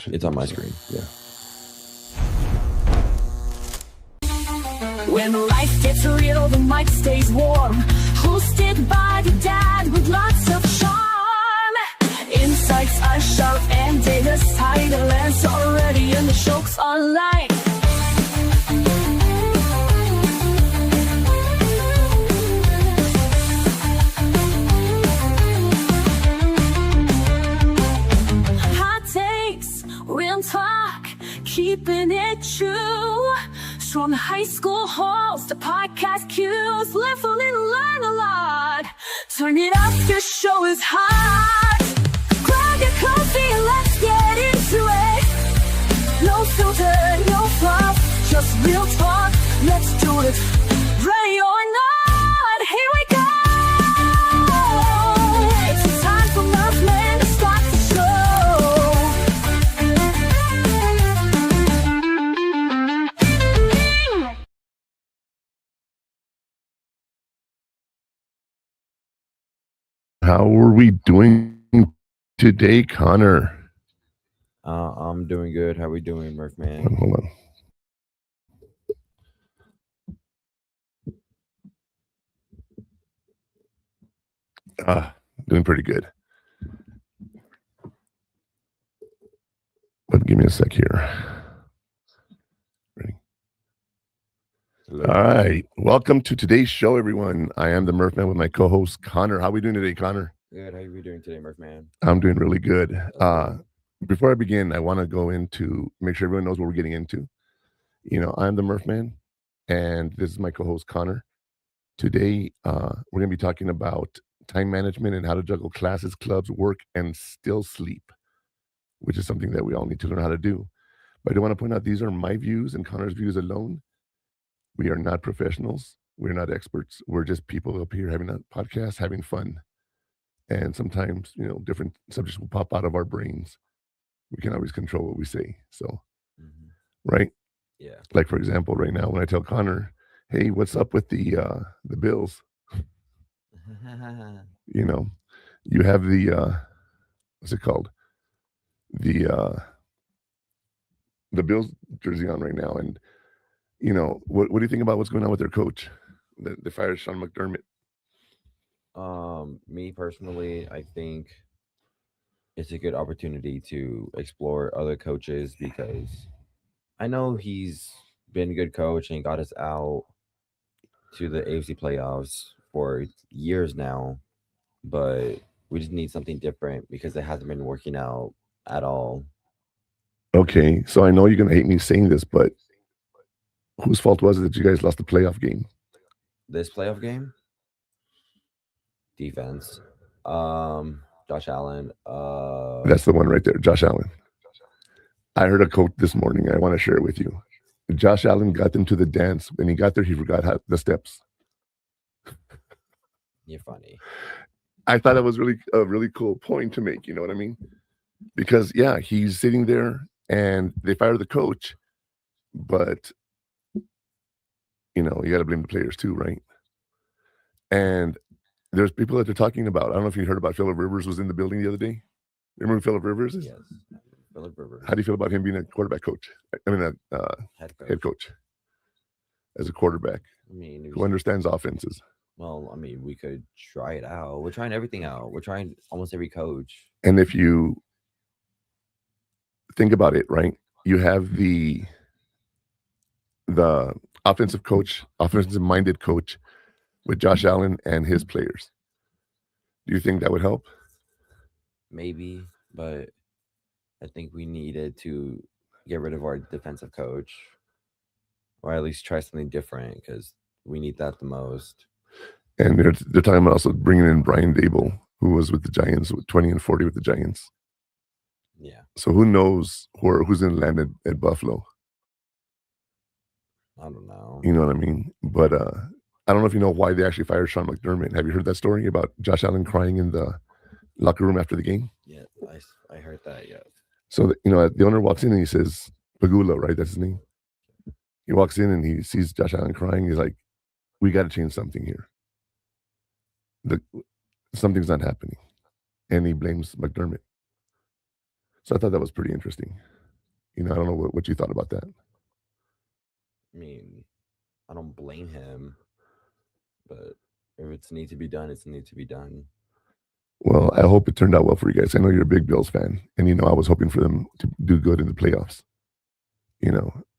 It's on my screen. Yeah. When life gets real, the mic stays warm. Hosted by the dad with lots of charm. Insights are sharp and data's tight. The lens already and the jokes online. Hot takes, real talk, keeping it true. From high school halls to podcast cues, live a little, learn a lot. Turn it up, your show is hot. Grab your coffee and let's get into it. No filter, no fluff, just real talk. Let's do it. Ready or not, here we go. It's time for Muffin to start the show. How are we doing today, Connor? I'm doing good. How are we doing, Murph man? Hold on. Doing pretty good. But give me a sec here. Ready? Hello. All right. Welcome to today's show, everyone. I am the Murph Man with my co-host, Connor. How are we doing today, Connor? Good. How are we doing today, Murph man? I'm doing really good. Before I begin, I want to go into make sure everyone knows what we're getting into. You know, I'm the Murph Man, and this is my co-host, Connor. Today, we're going to be talking about time management and how to juggle classes, clubs, work, and still sleep, which is something that we all need to learn how to do. But I do want to point out these are my views and Connor's views alone. We are not professionals. We're not experts. We're just people up here having a podcast, having fun. And sometimes, you know, different subjects will pop out of our brains. We can always control what we say. So, right? Yeah. Like, for example, right now, when I tell Connor, hey, what's up with the Bills? You know, you have the, what's it called? The Bills jersey on right now. And, you know, what do you think about what's going on with their coach? They fired Sean McDermott. Me personally, I think it's a good opportunity to explore other coaches because I know he's been a good coach and got us out to the AFC playoffs for years now, but we just need something different because it hasn't been working out at all. Okay, so I know you're going to hate me saying this, but whose fault was it that you guys lost the playoff game? This playoff game? Defense. Josh Allen. That's the one right there, Josh Allen. I heard a quote this morning. I want to share it with you. Josh Allen got them to the dance. When he got there, he forgot the steps. You're funny. I thought it was really a really cool point to make. You know what I mean? Because, yeah, he's sitting there and they fire the coach. But, you know, you got to blame the players too, right? And there's people that they're talking about. I don't know if you heard about Phillip Rivers was in the building the other day. Remember who Phillip Rivers is? Yes. Phillip Rivers. How do you feel about him being a quarterback coach? I mean, a head coach as a quarterback. I mean, who understands offenses. Well, I mean, we could try it out. We're trying everything out. We're trying almost every coach. And if you think about it, right, you have the offensive coach, offensive-minded coach with Josh Allen and his players. Do you think that would help? Maybe, but I think we needed to get rid of our defensive coach, or at least try something different because we need that the most. And they're talking about also bringing in Brian Dable, who was with the Giants, with 20-40 with the Giants. Yeah. So who knows who's going to land at Buffalo? I don't know. You know what I mean? But I don't know if you know why they actually fired Sean McDermott. Have you heard that story about Josh Allen crying in the locker room after the game? Yeah, I heard that, yeah. So, you know, the owner walks in and he says, Pagula, right? That's his name. He walks in and he sees Josh Allen crying. He's like, we got to change something here. Something's not happening. And he blames McDermott. So I thought that was pretty interesting. I don't know what you thought about that. I mean, I don't blame him, but if it's need to be done, it's need to be done. Well, I hope it turned out well for you guys. I know you're a big Bills fan, and I was hoping for them to do good in the playoffs.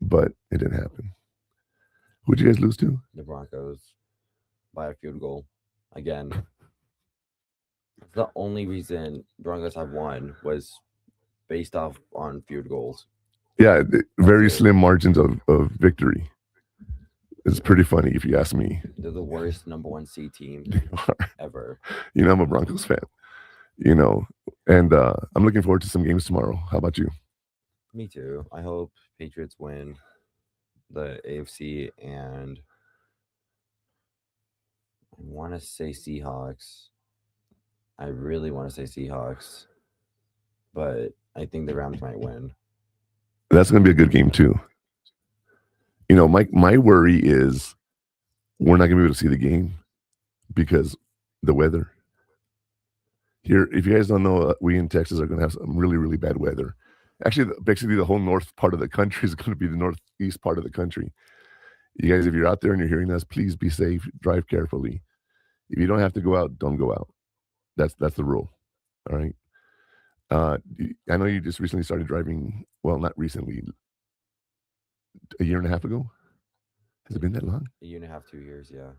But it didn't happen. Who'd you guys lose to? The Broncos by a field goal again. The only reason Broncos have won was based off on field goals. Yeah, very it. slim margins of victory. It's pretty funny if you ask me. They're the worst number 1 seed team ever. I'm a Broncos fan. And I'm looking forward to some games tomorrow. How about you? Me too. I hope Patriots win the AFC, and I want to say Seahawks. I really want to say Seahawks, but I think the Rams might win. That's going to be a good game too. My worry is we're not going to be able to see the game because the weather. Here, if you guys don't know, we in Texas are going to have some really, really bad weather. Actually, basically the whole north part of the country is going to be the northeast part of the country. You guys, if you're out there and you're hearing us, please be safe, drive carefully. If you don't have to go out, don't go out. That's the rule. All right. I know you just recently started driving. Well, not recently. A year and a half ago. Has it been that long? A year and a half, 2 years, yeah.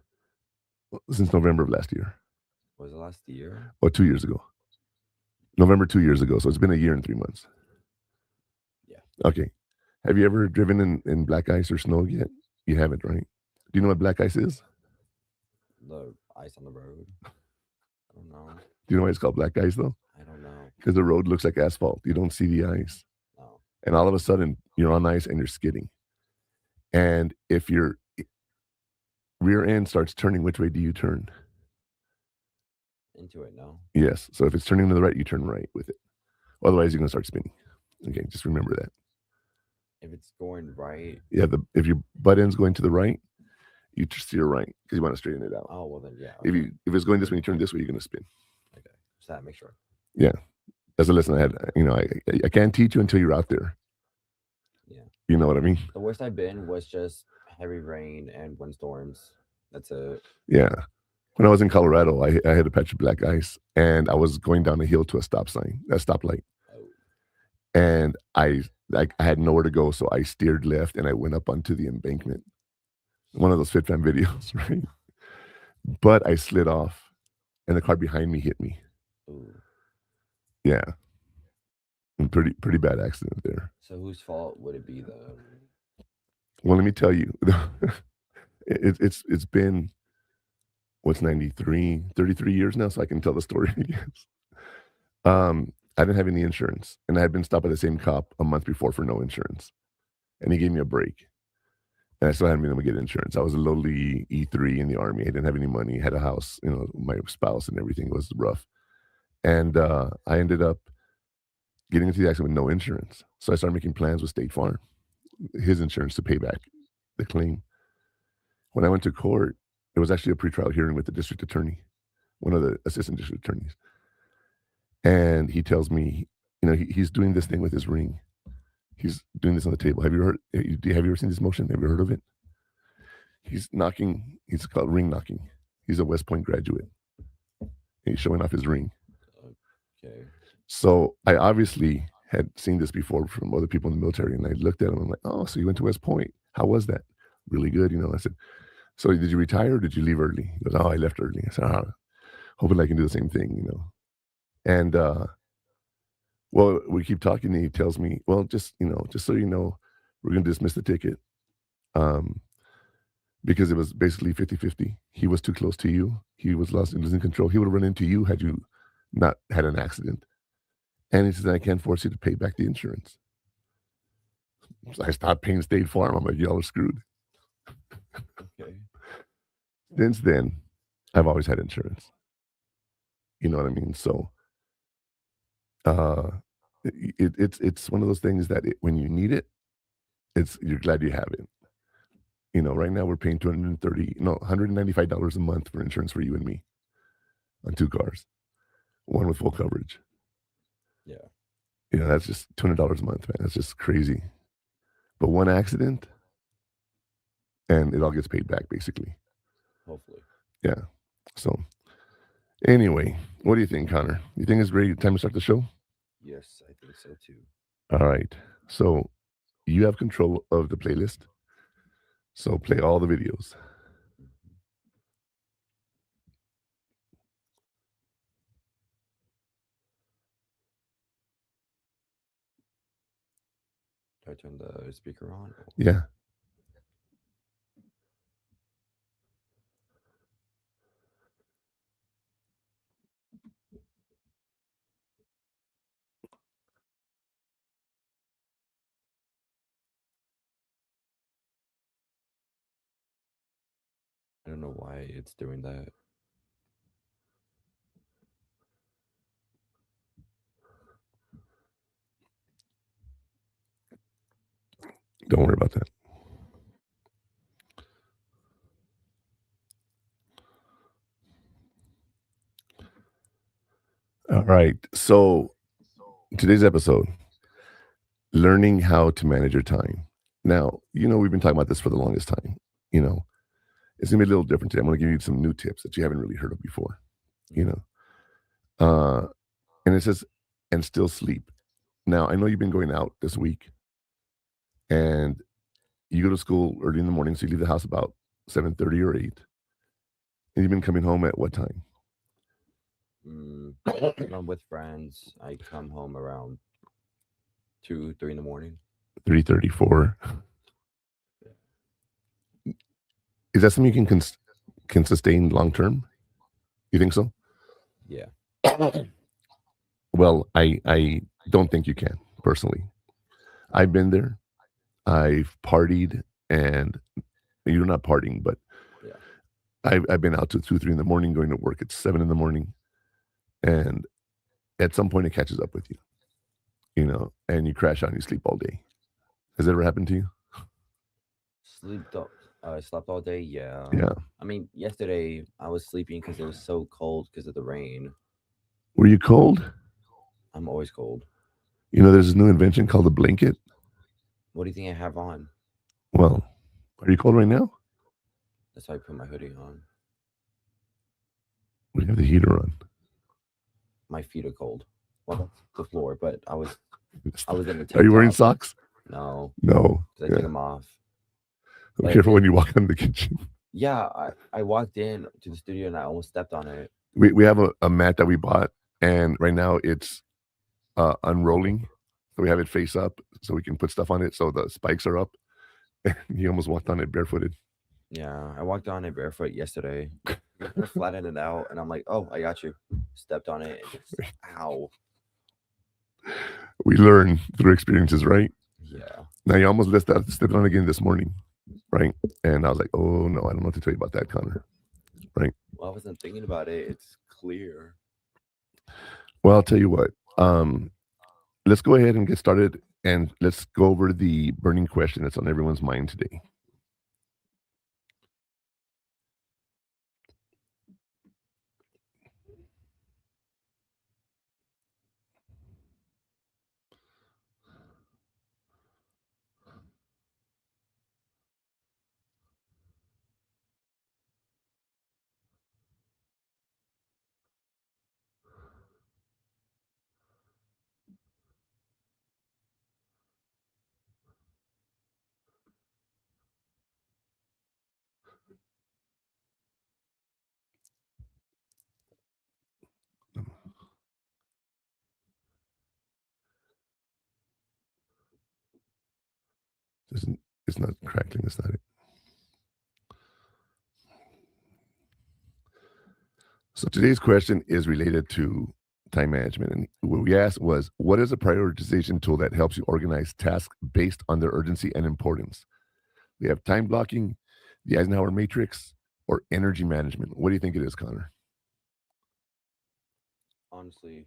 Since November of last year. Was it last year? Or 2 years ago. November 2 years ago. So it's been a year and 3 months. Yeah. Okay. Have you ever driven in black ice or snow yet? You haven't, right? Do you know what black ice is? The ice on the road. I don't know. Do you know why it's called black ice, though? I don't know. Because the road looks like asphalt. You don't see the ice. Oh. And all of a sudden, you're on ice and you're skidding. And if your rear end starts turning, which way do you turn? Into it, no? Yes. So if it's turning to the right, you turn right with it. Otherwise, you're going to start spinning. Okay, just remember that. If it's going right. Yeah, if your butt end's going to the right, you steer right because you want to straighten it out. Oh, well then, yeah. Okay. If it's going this way, you turn this way, you're going to spin. Okay, just that, make sure. Yeah, that's a lesson I had. I can't teach you until you're out there. Yeah. You know what I mean? The worst I've been was just heavy rain and windstorms. That's it. Yeah. When I was in Colorado, I had a patch of black ice, and I was going down a hill to a stoplight. Oh. And I had nowhere to go, so I steered left, and I went up onto the embankment. One of those Fit Fam videos, right? But I slid off, and the car behind me hit me. Ooh. Yeah. And pretty bad accident there. So whose fault would it be, though? Well, let me tell you, it's been, what's 93, 33 years now, so I can tell the story, I guess. I didn't have any insurance, and I had been stopped by the same cop a month before for no insurance, and he gave me a break, and I still hadn't been able to get insurance. I was a lowly E3 in the Army. I didn't have any money, had a house, my spouse and everything. It was rough, and I ended up getting into the accident with no insurance, so I started making plans with State Farm, his insurance, to pay back the claim. When I went to court, it was actually a pretrial hearing with the district attorney, one of the assistant district attorneys. And he tells me, he's doing this thing with his ring. He's doing this on the table. Have you ever seen this motion? Have you heard of it? He's knocking. It's called ring knocking. He's a West Point graduate. He's showing off his ring. Okay. So I obviously had seen this before from other people in the military, and I looked at him. I'm like, oh, so you went to West Point. How was that? Really good. I said, so did you retire or did you leave early? He goes, oh, I left early. I said, hoping I can do the same thing, And, well, we keep talking, and he tells me, well, just so you know, we're going to dismiss the ticket. Because it was basically 50-50. He was too close to you. He was losing control. He would have run into you had you not had an accident. And he says, I can't force you to pay back the insurance. So I stopped paying State Farm. I'm like, y'all are screwed. Okay. Since then, I've always had insurance. You know what I mean? So it's one of those things that when you need it, you're glad you have it. Right now we're paying $195 a month for insurance for you and me on 2 cars, one with full coverage. Yeah. That's just $200 a month, man. That's just crazy. But one accident, and it all gets paid back, basically. Hopefully. Yeah. So anyway, what do you think, Connor? You think it's ready time to start the show? Yes, I think so too. All right. So you have control of the playlist. So play all the videos. Mhm. Do I turn the speaker on? Or... Yeah. I don't know why it's doing that. Don't worry about that. All right. So today's episode, learning how to manage your time. Now, we've been talking about this for the longest time. You know, it's gonna be a little different today. I'm gonna give you some new tips that you haven't really heard of before. You Mhm. know, uh, and it says, and still sleep. Now, I know you've been going out this week, and you go to school early in the morning, so you leave the house about 7:30 or 8, and you've been coming home at what time? Mm, when I'm with friends, I come home around 2, 3 in the morning. 3:34. Yeah. Is that something you can sustain long term? You think so? Yeah. Well, I don't think you can personally. I've been there. I've partied, and you're not partying, but Yeah. I've been out to 2, 3 in the morning, going to work at 7 in the morning, and at some point it catches up with you, and you crash out and you sleep all day. Has that ever happened to you? Slept all day. Yeah. Yeah. I mean, yesterday I was sleeping because it was so cold because of the rain. Were you cold? I'm always cold. There's this new invention called the blanket. What do you think I have on? Well, are you cold right now? That's why I put my hoodie on. We have the heater on. My feet are cold. Well, that's the floor, but I was in a Are tank you wearing top. socks? No, No. because I took Yeah. them off. Be But careful when you walk in the kitchen. yeah, I walked in to the studio and I almost stepped on it. We have a mat that we bought, and right now it's unrolling. So we have it face up so we can put stuff on it so the spikes are up. He almost walked on it barefooted. Yeah, I walked on it barefoot yesterday. I flattened it out, and I'm like, "Oh, I got you." Stepped on it, and just ow. We learn through experiences, right? Yeah. Now you almost stepped on again this morning, right? And I was like, oh no, I don't know what to tell you about that, Connor. Right? Well, I wasn't thinking about it. It's clear. Well, I'll tell you what. Let's go ahead and get started, and let's go over the burning question that's on everyone's mind today. It's not crackling. It's not it. So today's question is related to time management. And what we asked was, what is a prioritization tool that helps you organize tasks based on their urgency and importance? We have time blocking, the Eisenhower matrix, or energy management. What do you think it is, Connor? Honestly,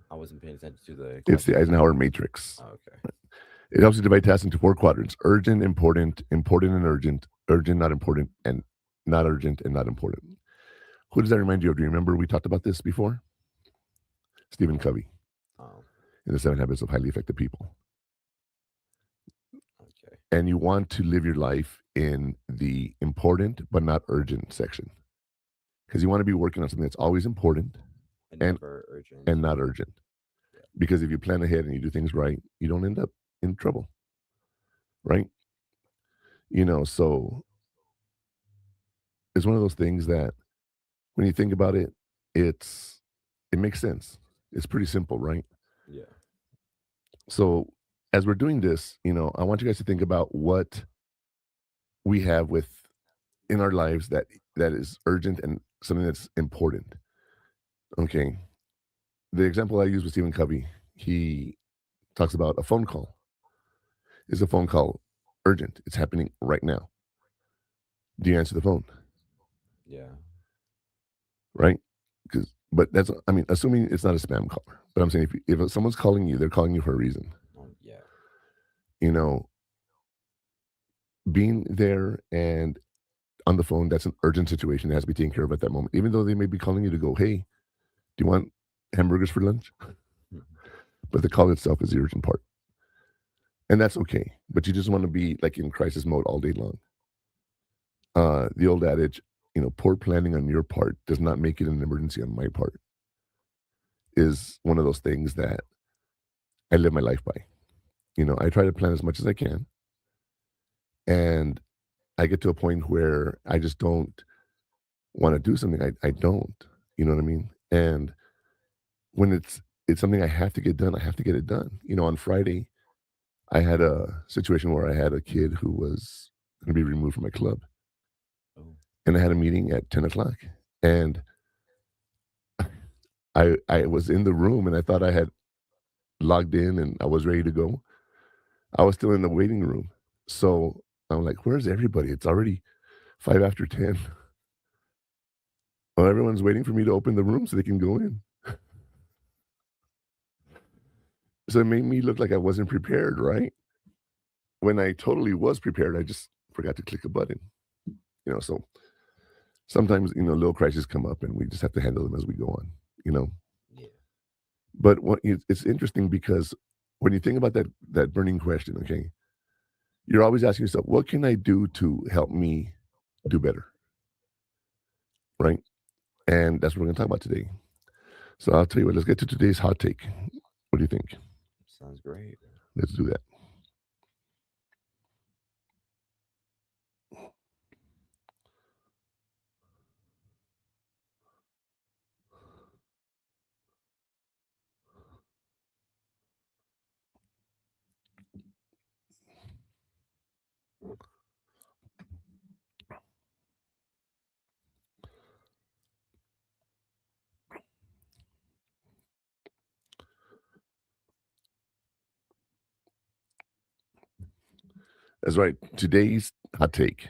I wasn't paying attention to the It's the question. Eisenhower matrix. Oh, okay. It helps you divide tasks into 4 quadrants: urgent, important, important and urgent, urgent, not important, and not urgent and not important. Who does that remind you of? Do you remember we talked about this before? Stephen Covey Oh, in the 7 Habits of Highly Effective People. okay. And you want to live your life in the important but not urgent section, because you want to be working on something that's always important And and never urgent. not urgent. Yeah. Because if you plan ahead and you do things right, you don't end up in trouble, right? So it's one of those things that when you think about it, it's it makes sense. It's pretty simple, right? Yeah. So as we're doing this, I want you guys to think about what we have with in our lives that is urgent and something that's important. Okay. The example I use with Stephen Covey, he talks about a phone call. Is a phone call urgent? It's happening right now. Do you answer the phone? Yeah. Right? But that's, I mean, assuming it's not a spam caller. But I'm saying if someone's calling you, they're calling you for a reason. Yeah. You know, being there and on the phone, that's an urgent situation that has to be taken care of at that moment. Even though they may be calling you to go, hey, do you want hamburgers for lunch? Mhm. But the call itself is the urgent part. And that's okay. But you just want to be like in crisis mode all day long. The old adage, poor planning on your part does not make it an emergency on my part, is one of those things that I live my life by. I try to plan as much as I can. And I get to a point where I just don't want to do something. I don't. You know what I mean? And when it's something I have to get done, I have to get it done. On Friday, I had a situation where I had a kid who was going to be removed from my club. Oh. And I had a meeting at 10 o'clock. And I was in the room and I thought I had logged in and I was ready to go. I was still in the waiting room. So I'm like, where's everybody? It's already 5 after 10. Well, everyone's waiting for me to open the room so they can go in. So it made me look like I wasn't prepared, right? When I totally was prepared, I just forgot to click a button. So sometimes, little crises come up and we just have to handle them as we go on, you know. Yeah. But it's interesting because when you think about that burning question, okay, you're always asking yourself, what can I do to help me do better? Right? And that's what we're going to talk about today. So I'll tell you what, let's get to today's hot take. What do you think? Sounds great. Let's do that. That's right. Today's hot take.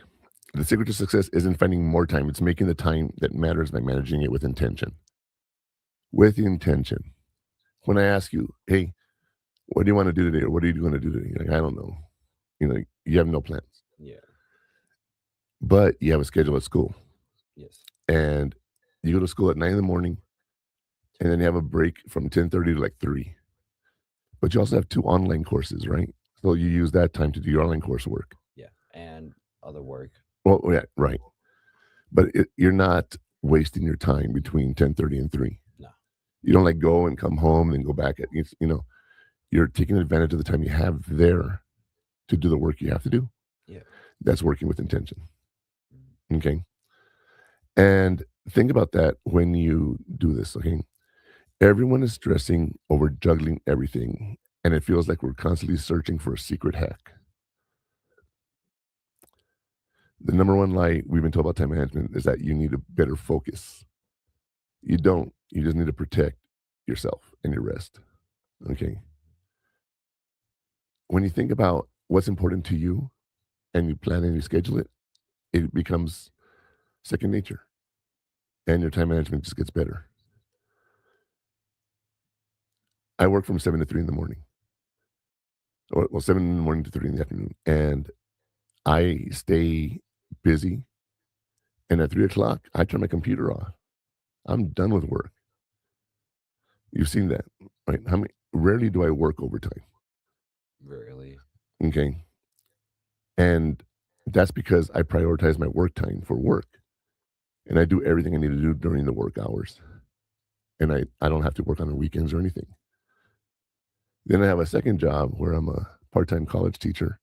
The secret to success isn't finding more time, it's making the time that matters by managing it with intention. With intention. When I ask you, hey, what do you want to do today? Or what are you going to do today? You're like, I don't know. You have no plans, Yeah. but you have a schedule at school. Yes. And you go to school at 9 in the morning and then you have a break from 10:30 to like 3. But you also have 2 online courses, right? So you use that time to do your online coursework. Yeah. And other work. Well, yeah, right. But you're not wasting your time between 10:30 and 3. No. You don't like go and come home and then go back you're taking advantage of the time you have there to do the work you have to do. Yeah. That's working with intention. Mhm. Okay. And think about that when you do this. Okay. Everyone is stressing over juggling everything. And it feels like we're constantly searching for a secret hack. The number one lie we've been told about time management is that you need a better focus. You don't. You just need to protect yourself and your rest. Okay. When you think about what's important to you and you plan and you schedule it, it becomes second nature and your time management just gets better. I work from 7 to 3 in the morning, or well, 7 in the morning to 3 in the afternoon, and I stay busy. And at 3 o'clock, I turn my computer off. I'm done with work. You've seen that, right? How many? Rarely do I work overtime. Really? Okay, and that's because I prioritize my work time for work, and I do everything I need to do during the work hours, and I don't have to work on the weekends or anything. Then I have a second job where I'm a part-time college teacher,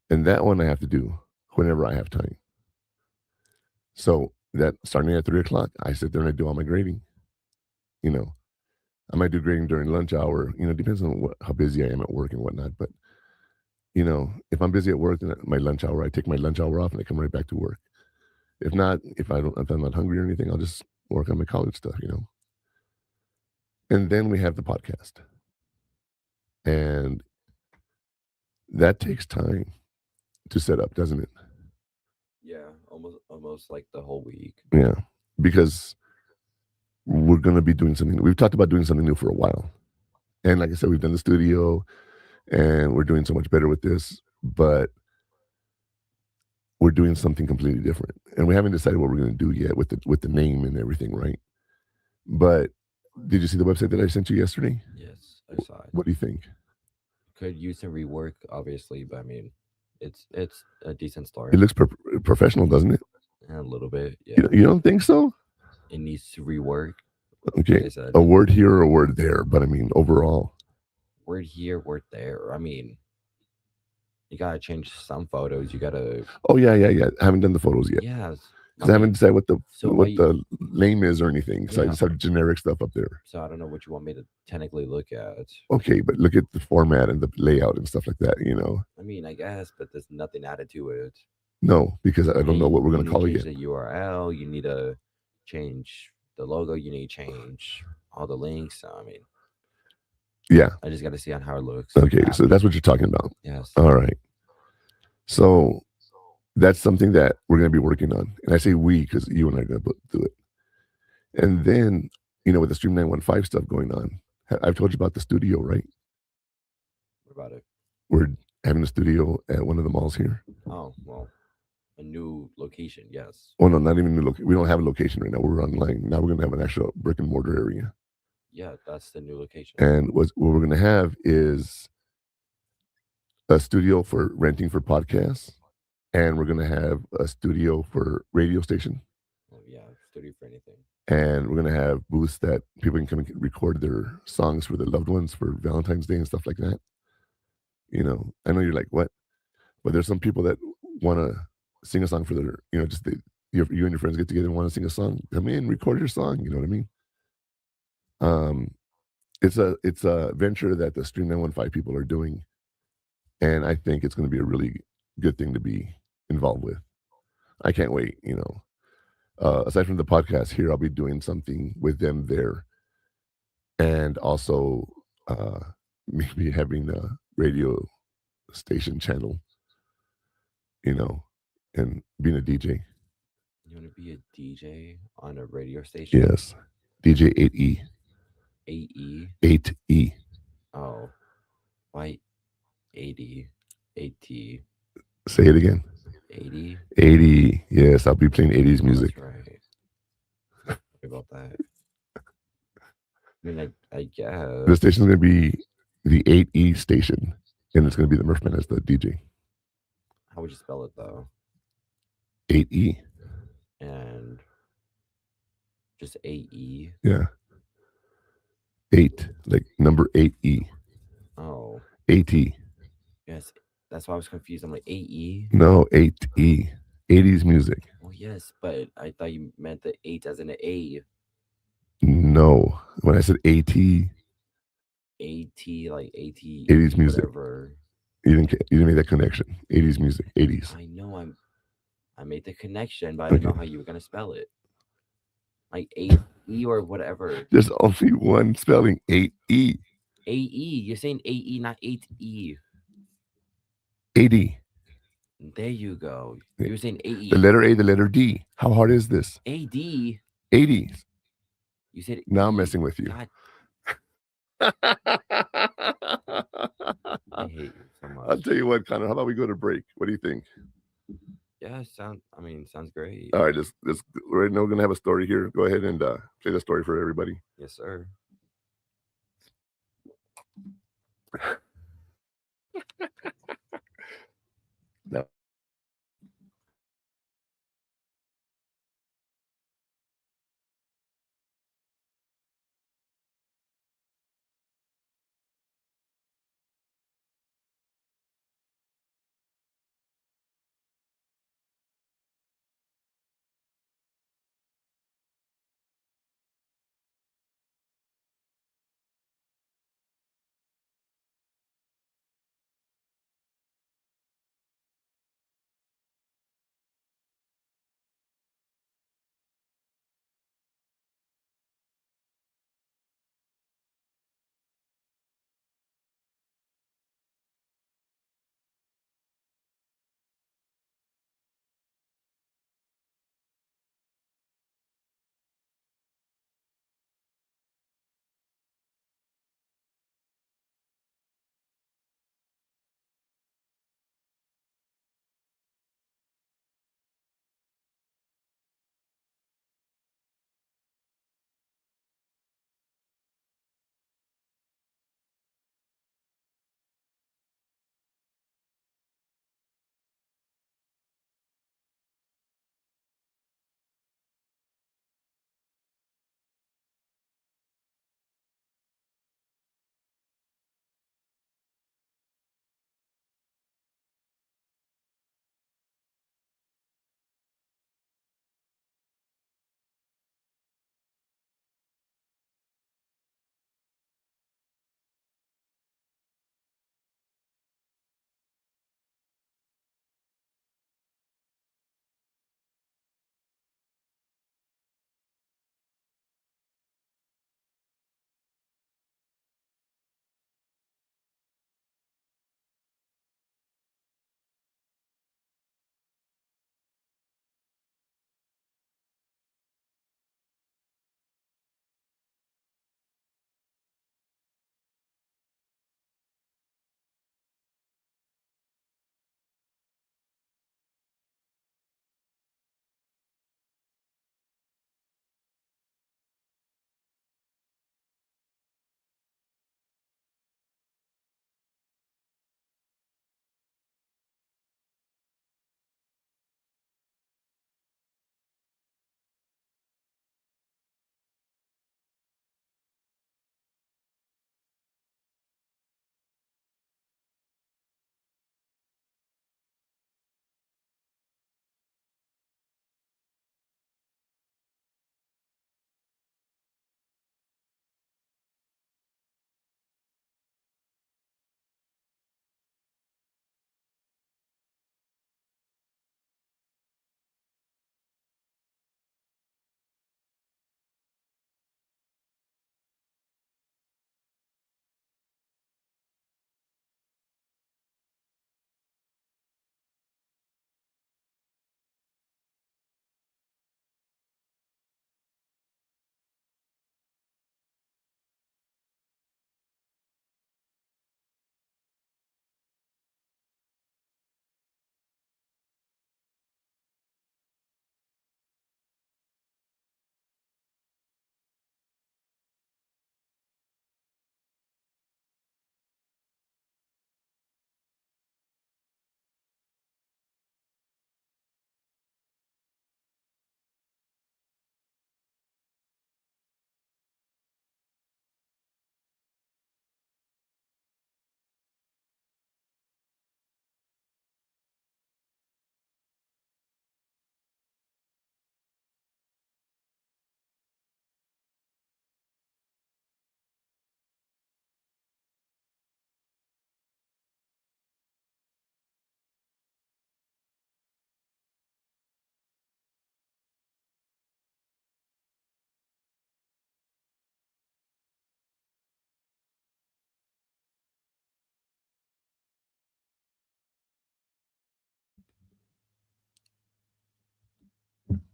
and that one I have to do whenever I have time. So that starting at 3 o'clock, I sit there and I do all my grading. You know, I might do grading during lunch hour. Depends on how busy I am at work and whatnot. But if I'm busy at work, then at my lunch hour, I take my lunch hour off and I come right back to work. If not, if I'm not hungry or anything, I'll just work on my college stuff. And then we have the podcast, and that takes time to set up, doesn't it? Yeah, almost like the whole week. Yeah, because we're going to be doing something. We've talked about doing something new for a while, and like I said, we've done the studio, and we're doing so much better with this. But we're doing something completely different, and we haven't decided what we're going to do yet with the name and everything, right? But did you see the website that I sent you yesterday? Yes, I saw it. What do you think? Could use some rework, obviously, but I mean, it's a decent It start. looks professional, doesn't it? And a little bit, You, yeah. you don't think so? It needs to rework. Like Okay, I said, a word here or a word there, but I mean overall. word here, word there. I mean, you gotta change some photos. You gotta, Oh yeah, yeah, yeah. I haven't done the photos yet yes. I because I haven't mean, decided what the so what why? the name is or anything. So I Yeah. just have generic stuff up there. So I don't know what you want me to technically look at. Okay, but look at the format and the layout and stuff like that. I mean, I guess, but there's nothing added to it. No, because I I don't know mean, what we're you going to need to call it change yet. the URL. You need to change the logo. You need to change all the links. So, I mean, Yeah. I just got to see on how it looks. Okay, so after. that's what you're talking about. Yes. All right. So that's something that we're going to be working on, and I say we because you and I are going to do it. And then, with the Stream 915 stuff going on, I've told you about the studio, right? What about it? We're having a studio at one of the malls here. Oh, well, a new location. Yes. Oh no, not even new location. We don't have a location right now. We're online now. We're going to have an actual brick and mortar area, Yeah, that's the new location. and what we're going to have is a studio for renting for podcasts, and we're going to have a studio for radio station, Oh, yeah, studio for anything. and we're going to have booths that people can come and record their songs for their loved ones for Valentine's Day and stuff like that. I know you're like, what? But there's some people that want to sing a song for their, just you and your friends get together and want to sing a song. Come in, record your song. You know what I mean? Um, it's a venture that the Stream 915 people are doing, and I think it's going to be a really good thing to be involved with. I can't wait. Aside from the podcast here, I'll be doing something with them there, and also maybe having a radio station channel, you know, and being a DJ. You want to be a DJ on a radio station? Yes, DJ 8E. AE? 8E. Oh, why 80? 80? Say it again. 80? 80. Yes, I'll be playing 80s music. That's right. Sorry about that. I mean, I guess. The station's going to be the 8E station, and it's going to be the Murphman as the DJ. How would you spell it, though? 8E. And just AE? Yeah. 8, like number 8E. Oh, 8E. yes. That's why I was confused. I'm like, AE? No, 8E. 80s music. Well, yes, but I thought you meant the 8 as in an A. No. When I said AT, AT, like AT. 80s music. Whatever. You didn't make that connection. 80s music. 80s. I know I made the connection, but I didn't know how you were gonna spell it. Like AE or whatever. There's only one spelling, 8E. AE. You're saying AE, not 8E. 80. There you go. You were saying AE. The letter A, the letter D. How hard is this? AD. 80s. You said Now I'm E. messing with you. God, I hate you so much. I'll tell you what, Connor. How about we go to break? What do you think? Yeah, sounds great. All right, right now we're gonna have a story here. Go ahead and play the story for everybody. Yes, sir. No.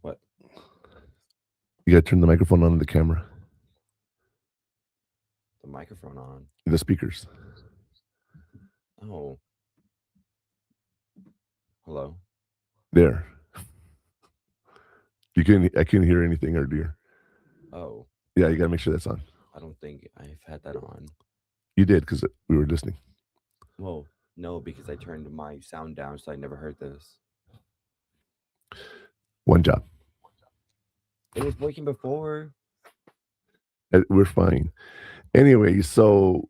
What? You got to turn the microphone on the camera, The microphone on. the speakers. Oh, hello. There. You can. I can't hear anything earlier. Oh, Yeah, you got to make sure that's on. I don't think I've had that on. You did because we were listening. Well, no, because I turned my sound down, so I never heard this. One job. It was working before. We're fine. Anyway, so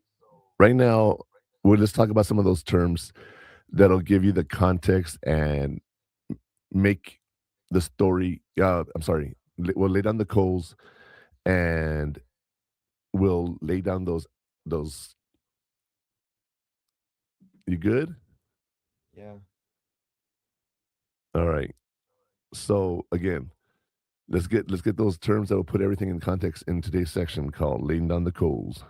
right now, we'll just talk about some of those terms that'll give you the context and make the story. I'm sorry. We'll lay down the coals and we'll lay down those. You good? Yeah. All right. So again, let's get those terms that will put everything in context in today's section called laying down the coals.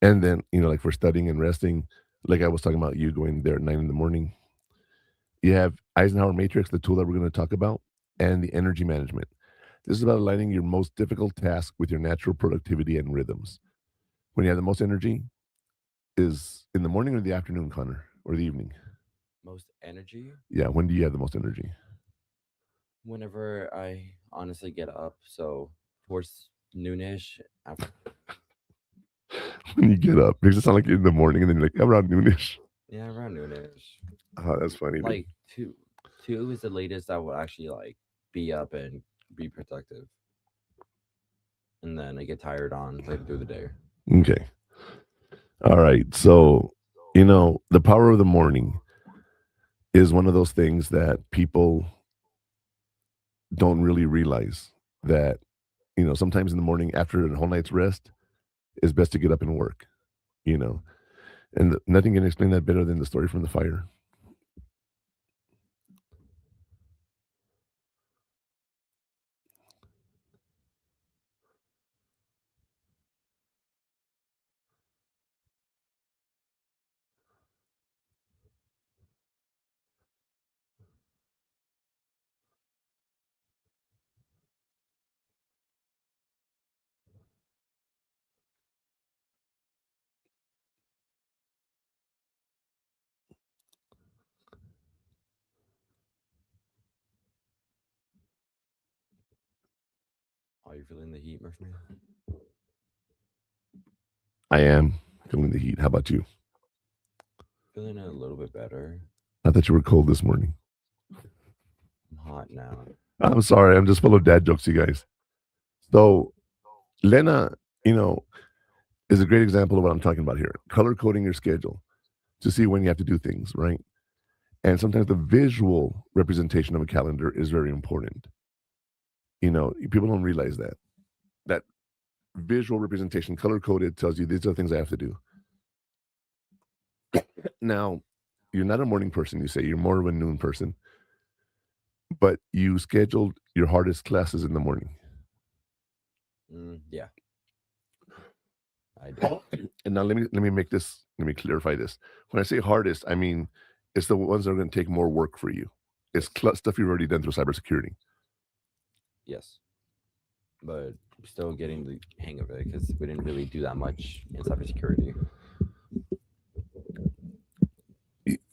And then, like for studying and resting, like I was talking about you going there at 9 in the morning. You have Eisenhower Matrix, the tool that we're going to talk about, and the energy management. This is about aligning your most difficult task with your natural productivity and rhythms. When you have the most energy is in the morning or the afternoon, Connor, or the evening. Most energy Yeah, when do you have the most energy? whenever I honestly get up. So towards noonish. After, When you get up, makes it sound like you're in the morning, and then you're like around noonish. yeah, around noonish. Oh, that's funny, dude. Like two is the latest I will actually like be up and be productive, and then I get tired on later through the day. Okay. All right. So, the power of the morning is one of those things that people don't really realize that, sometimes in the morning after a whole night's rest, it's best to get up and work, you know. And nothing can explain that better than the story from the fire. Are you feeling the heat, Murphy? I am feeling the heat. How about you? Feeling a little bit better. I thought you were cold this morning. I'm hot now. I'm sorry. I'm just full of dad jokes, you guys. So, Lena, you know, is a great example of what I'm talking about here. Color coding your schedule to see when you have to do things, right? And sometimes the visual representation of a calendar is very important. People don't realize that visual representation, color coded, tells you these are the things I have to do. Now, you're not a morning person, you say you're more of a noon person, but you scheduled your hardest classes in the morning. Yeah, I did. And now let me clarify this. When I say hardest, I mean it's the ones that are going to take more work for you. It's Yes. stuff you've already done through cybersecurity. Yes, but still getting the hang of it because we didn't really do that much in cybersecurity.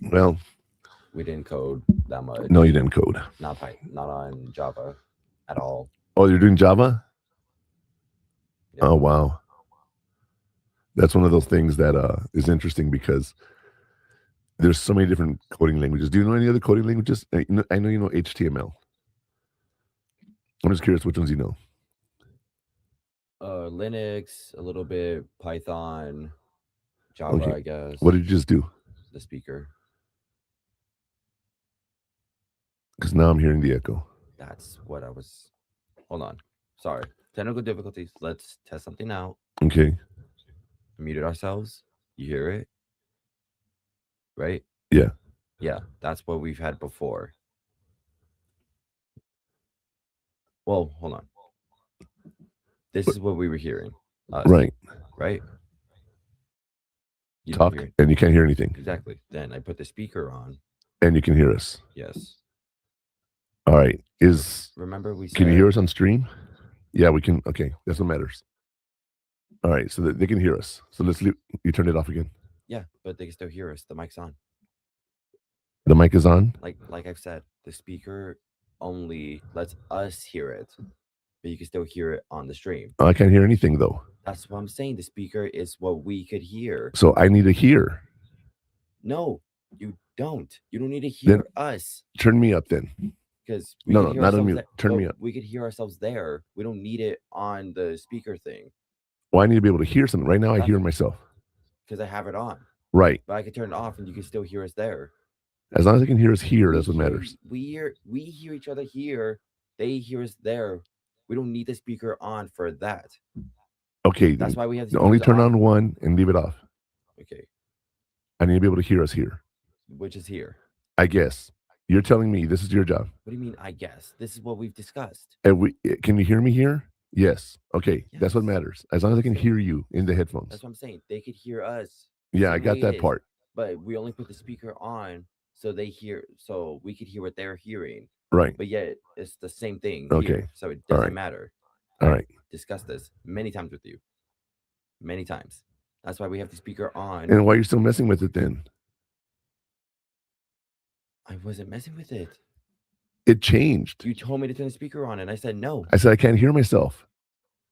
Well, We didn't code that no, you much. didn't code. Not on Java at all. Oh, you're doing Java? Yep. Oh, wow. That's one of those things that is interesting because there's so many different coding languages. Do you know any other coding languages? I know you know HTML. I'm just curious which ones you know. Linux, a little bit, Python, Java, Okay. I guess. What did you just do? The speaker. Because now I'm hearing the echo. That's what I was. Hold on. Sorry. Technical difficulties. Let's test something out. Okay. Muted ourselves. You hear it, right? Yeah. Yeah, that's what we've had before. Well, hold on. This But- is what we were hearing. Us, Right. right? You don't Talk hear it. and you can't hear anything. Exactly. Then I put the speaker on. And you can hear us. Yes. All right. Remember we Can you said hear us on stream? Yeah, we can. Okay. That's what matters. All right. So that they can hear us. So let's leave. You turn it off again. yeah, but they can still hear us. The mic's on. The mic is on. Like I've said, the speaker only lets us hear it, but you can still hear it on the stream. I can't hear anything though. That's what I'm saying. The speaker is what we could hear. So I need to hear. No, you don't. You don't need to Then- hear us Turn me up then. because No, not on mute. Turn me up. We could hear ourselves there. We don't need it on the speaker thing Well, I need to be able to hear something. Right now I hear myself. because I have it on. Right. But I can turn it off and you can still hear us there. As long as I can hear us here, that's what hear- matters. We hear each other here. They hear us there. We don't need the speaker on for that. Okay. That's why we have then only speakers turn on one and leave it off. Okay, I need to be able to hear us here. which is here. I guess. You're telling me this is your job. What do you mean? I guess this is what we've discussed. And can you hear me here? Yes. Okay. That's what Yes. matters. As long as I can hear you in the headphones. That's what I'm saying. They could hear us. Yeah, I same got way that it is, part. But we only put the speaker on so we could hear what they're hearing. Right. But yet it's the same thing. Okay. Here, so it All doesn't right. matter. All I've right. discussed this many times with you. Many times. That's why we have the speaker on. And why are you still messing with it then? I wasn't messing with it. It changed. You told me to turn the speaker on, and I said no I said I can't hear myself.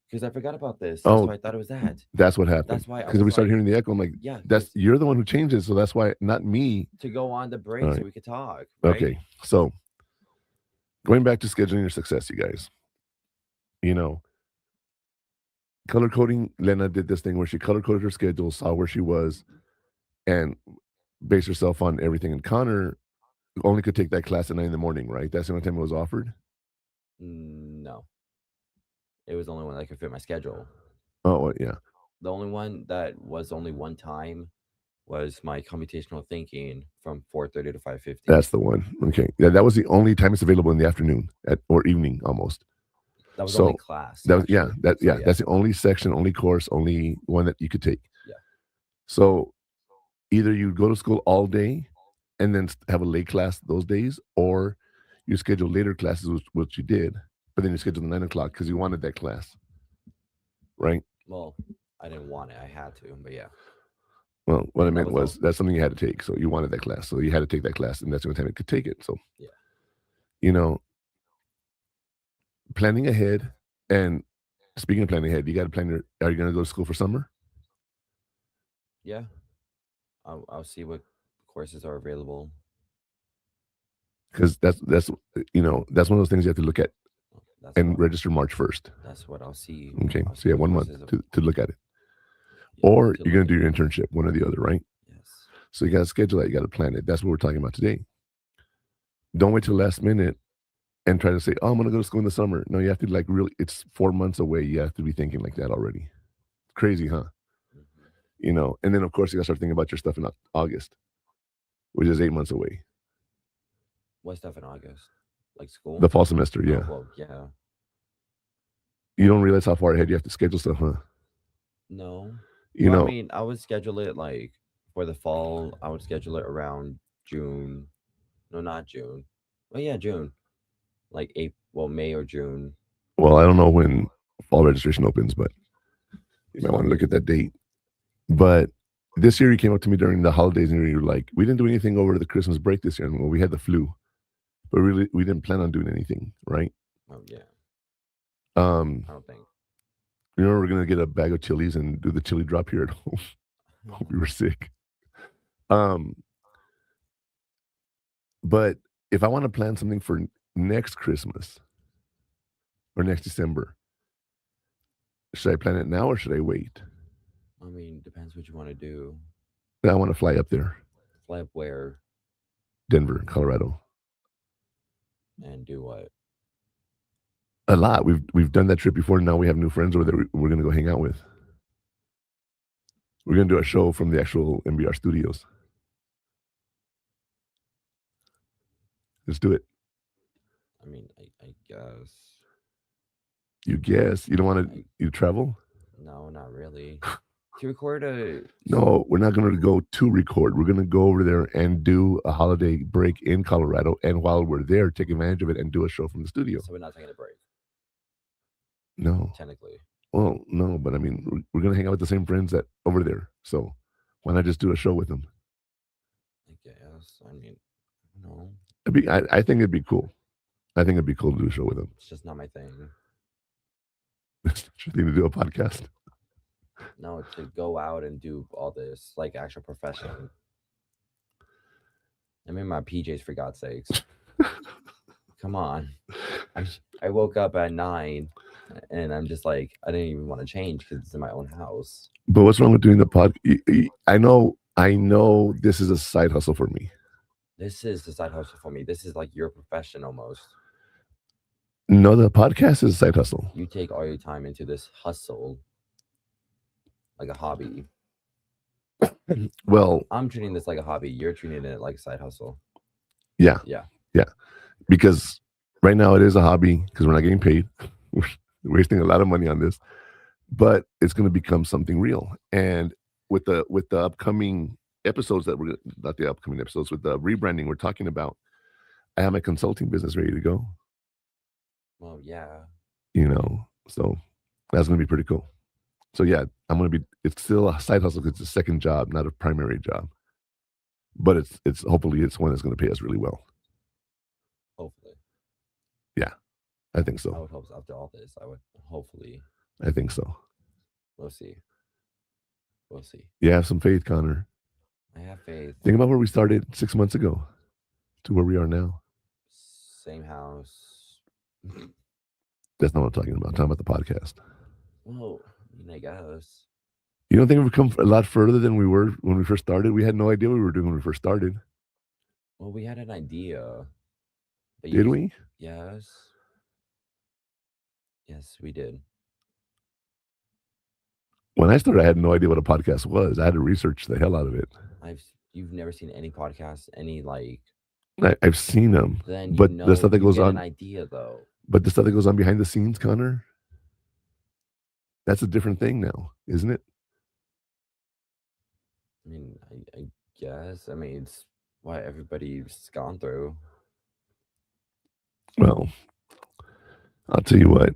because I forgot about this. Oh. That's why I thought it was that. That's what happened. That's why I Because we was started like, hearing the echo. I'm like, yeah, that's 'cause you're the one who changed it, so that's why, not me. to go on the break All so right. we could talk. Right? Okay. So going back to scheduling your success, you guys. Color coding, Lena did this thing where she color coded her schedule, saw where she was, and based herself on everything. And Connor only could take that class at 9 a.m, right? That's the only time it was offered. No. It was the only one that could fit my schedule. Oh, well, yeah. The only one that was only one time was my computational thinking from 4:30 to 5:50. That's the one. Okay. Yeah, that was the only time it's available in the afternoon or evening almost. That was so only class. That was, yeah, actually. that So, yeah, that's the only section, only course, only one that you could take. Yeah. So either you go to school all day and then have a late class those days, or you schedule later classes, which you did, but then you schedule the 9 o'clock because you wanted that class. Right? Well, I didn't want it. I had to, but yeah. Well, what I That meant was was that's something you had to take. So you wanted that class. So you had to take that class, and that's the only time you could take it. So Yeah. Planning ahead. And speaking of planning ahead, you got to plan are you going to go to school for summer? Yeah. I'll see what courses are available. Because that's one of those things you have to look at That's and what, register March 1st. that's what I'll see. Okay. I'll So see you have what 1 month courses to look at it. yeah, Or to you're going look to do at your it. internship, one or the other, right? Yes. So you got to schedule that. You got to plan it. That's what we're talking about today. Don't wait till the last minute and try to say, oh, I'm going to go to school in the summer. No, you have to really, it's 4 months away. You have to be thinking like that already. Crazy, huh? Mhm. And then of course you got to start thinking about your stuff in August, which is 8 months away. What stuff in August? Like school? The fall semester, Oh, yeah. well, yeah. You don't realize how far ahead you have to schedule stuff, huh? No. You Well, know, I mean, I would schedule it like for the fall. I would schedule it around June. No, not June. Oh yeah, June. Like May or June. well, I don't know when fall registration opens, but you might So, want to I look at mean, that date. But this year you came up to me during the holidays and you were like, we didn't do anything over the Christmas break this year. Well, we had the flu, but really we didn't plan on doing anything, right? Oh yeah. Um, I don't think. you know, we're gonna get a bag of chilies and do the chili drop here at home. We were sick. But if I want to plan something for next Christmas or next December, should I plan it now or should I wait? I mean, depends what you want to do. I want to fly up there, Fly up where Denver, Colorado. and do what? A lot. We've done that trip before. Now we have new friends over there. We're gonna go hang out with. We're gonna do a show from the actual MBR studios. Let's do it. I mean, I guess. You guess you don't want to I, you travel? no, not really. To record a No, we're not going to go to record. We're going to go over there and do a holiday break in Colorado, and while we're there, take advantage of it and do a show from the studio. so we're not taking a break, No, technically. well, no, but I mean, we're going to hang out with the same friends that over there. So why not just do a show with them? I guess. I mean, no, I think it'd be cool. I think it'd be cool to do a show with them. it's just not my thing. It's not your thing to do a podcast. No, to go out and do all this like actual profession. I'm in my PJs for God's sakes. Come on. I woke up at 9 and I'm just like, I didn't even want to change because it's in my own house. But what's wrong with doing the pod? I know this is a side hustle for me. This is the side hustle for me. This is like your profession almost. No, the podcast is a side hustle. You take all your time into this hustle like a hobby. Well, I'm treating this like a hobby. You're treating it like a side hustle. yeah, Yeah. because right now it is a hobby because we're not getting paid. We're wasting a lot of money on this, but it's going to become something real. And with the upcoming episodes that we're not the upcoming episodes with the rebranding we're talking about, I have my consulting business ready to go. Well, yeah. So that's going to be pretty cool. So yeah, I'm going to be. It's still a side hustle because it's a second job, not a primary job. But it's hopefully it's one that's going to pay us really well. Hopefully. I think I so. would hope so. After all this, I would hopefully. I think so. We'll see. We'll see. You have some faith, Connor. I have faith. Think about where we started 6 months ago to where we are now. Same house. That's not what I'm talking about. I'm talking about the podcast. Well, I mean, I guess. You don't think we've come a lot further than we were when we first started? We had no idea what we were doing when we first started. Well, we had an idea. But Did we? Yes. Yes, we did. When I started, I had no idea what a podcast was. I had to research the hell out of it. You've never seen any podcast, any like. I've seen them, Then but you know the stuff that you goes get on. an idea though. But the stuff that goes on behind the scenes, Connor, that's a different thing now, isn't it? I mean, I guess. I mean, it's what everybody's gone through. Well, I'll tell you what.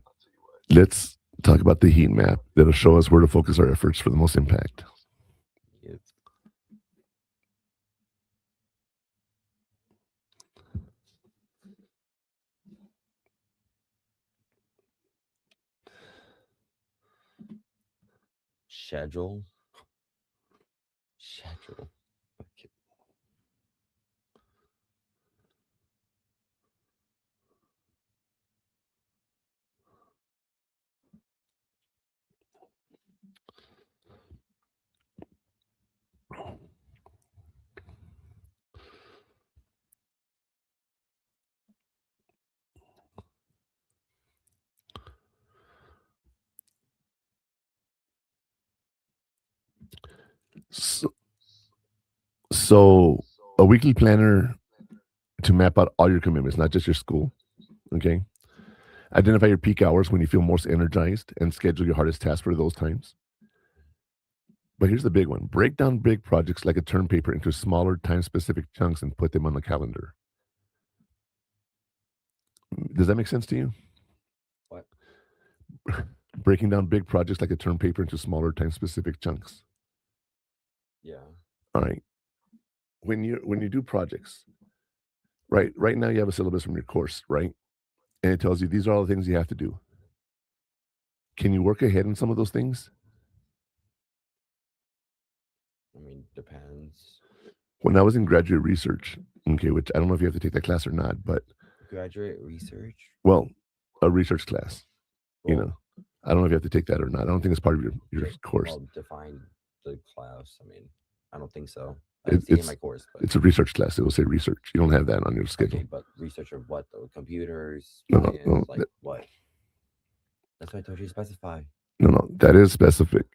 Let's talk about the heat map that'll show us where to focus our efforts for the most impact. It's, schedule. Schedule. Okay. So a weekly planner to map out all your commitments, not just your school. Okay. Identify your peak hours when you feel most energized and schedule your hardest tasks for those times. But here's the big one: break down big projects like a term paper into smaller time specific chunks and put them on the calendar. Does that make sense to you? What? Breaking down big projects like a term paper into smaller time specific chunks. Yeah. All right. When you do projects, right now you have a syllabus from your course, right? And it tells you these are all the things you have to do. Can you work ahead on some of those things? I mean, depends. When I was in graduate research, okay, which I don't know if you have to take that class or not, but Graduate research. well, a research class, you Well, know, I don't know if you have to take that or not. I don't think it's part of your course. Well, define the class. I mean, I don't think so. I didn't see it in my course, but it's a research class. It will say research. You don't have that on your schedule. okay, but research of what though? Computers, No, no, science, no, like what? That's what I told you to specify. no. That is specific.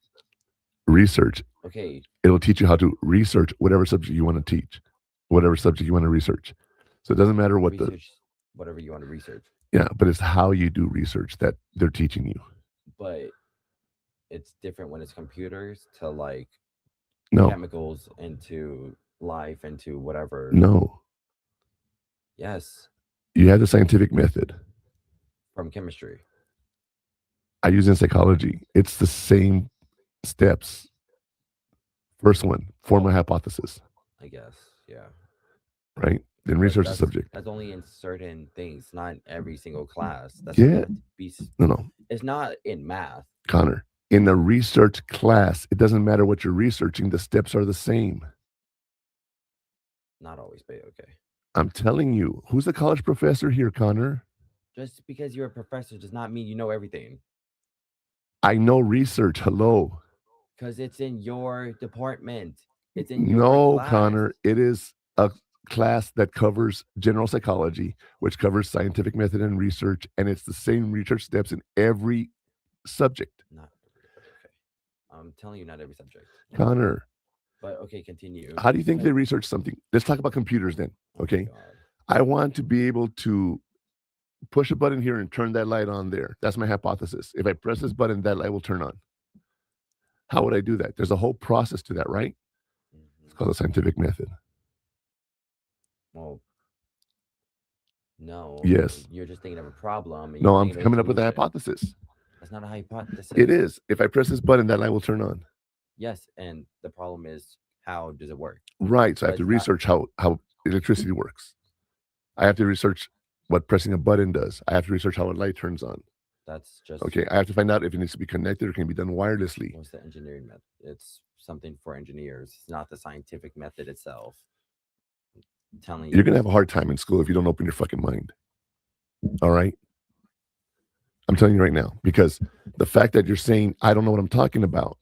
Research. Okay, It'll teach you how to research whatever subject you want to teach, whatever subject you want to research. So it doesn't matter what research whatever you want to research, but it's how you do research that they're teaching you. but it's different when it's computers to like No, chemicals into life into whatever. no. Yes, You have the scientific method. from chemistry. I use in psychology. It's the same steps. First one, form a hypothesis, I guess. Yeah. right? Then But research the subject. that's only in certain things, not in every single class. That's Yeah. not be, No. it's not in math. Connor, in the research class, it doesn't matter what you're researching, the steps are the same. Not always, but okay. I'm telling you, who's the college professor here, Connor? Just because you're a professor does not mean you know everything. I know research. Hello. Because it's in your department. It's in your No, class. Connor, it is a class that covers general psychology, which covers scientific method and research, and it's the same research steps in every subject. Not every, but okay. I'm telling you, not every subject. Connor, But okay, continue. how do you think they research something? Let's talk about computers then. Oh my Okay. God. I want to be able to push a button here and turn that light on there. That's my hypothesis. If I press this button, that light will turn on. How would I do that? There's a whole process to that, right? It's Mhm. called the scientific method. Well, no. Yes. You're just thinking of a problem. And No, you're I'm thinking of coming up with a solution. hypothesis. That's not a hypothesis. It is. If I press this button, that light will turn on. Yes, and the problem is, how does it work? Right. So I have But to it's not- research how electricity works. I have to research what pressing a button does. I have to research how a light turns on. That's just Okay. I have to find out if it needs to be connected or can be done wirelessly. what's the engineering method? It's something for engineers. It's not the scientific method itself. I'm telling You're you, going to have a hard time in school if you don't open your fucking mind. All right. I'm telling you right now, because the fact that you're saying, I don't know what I'm talking about,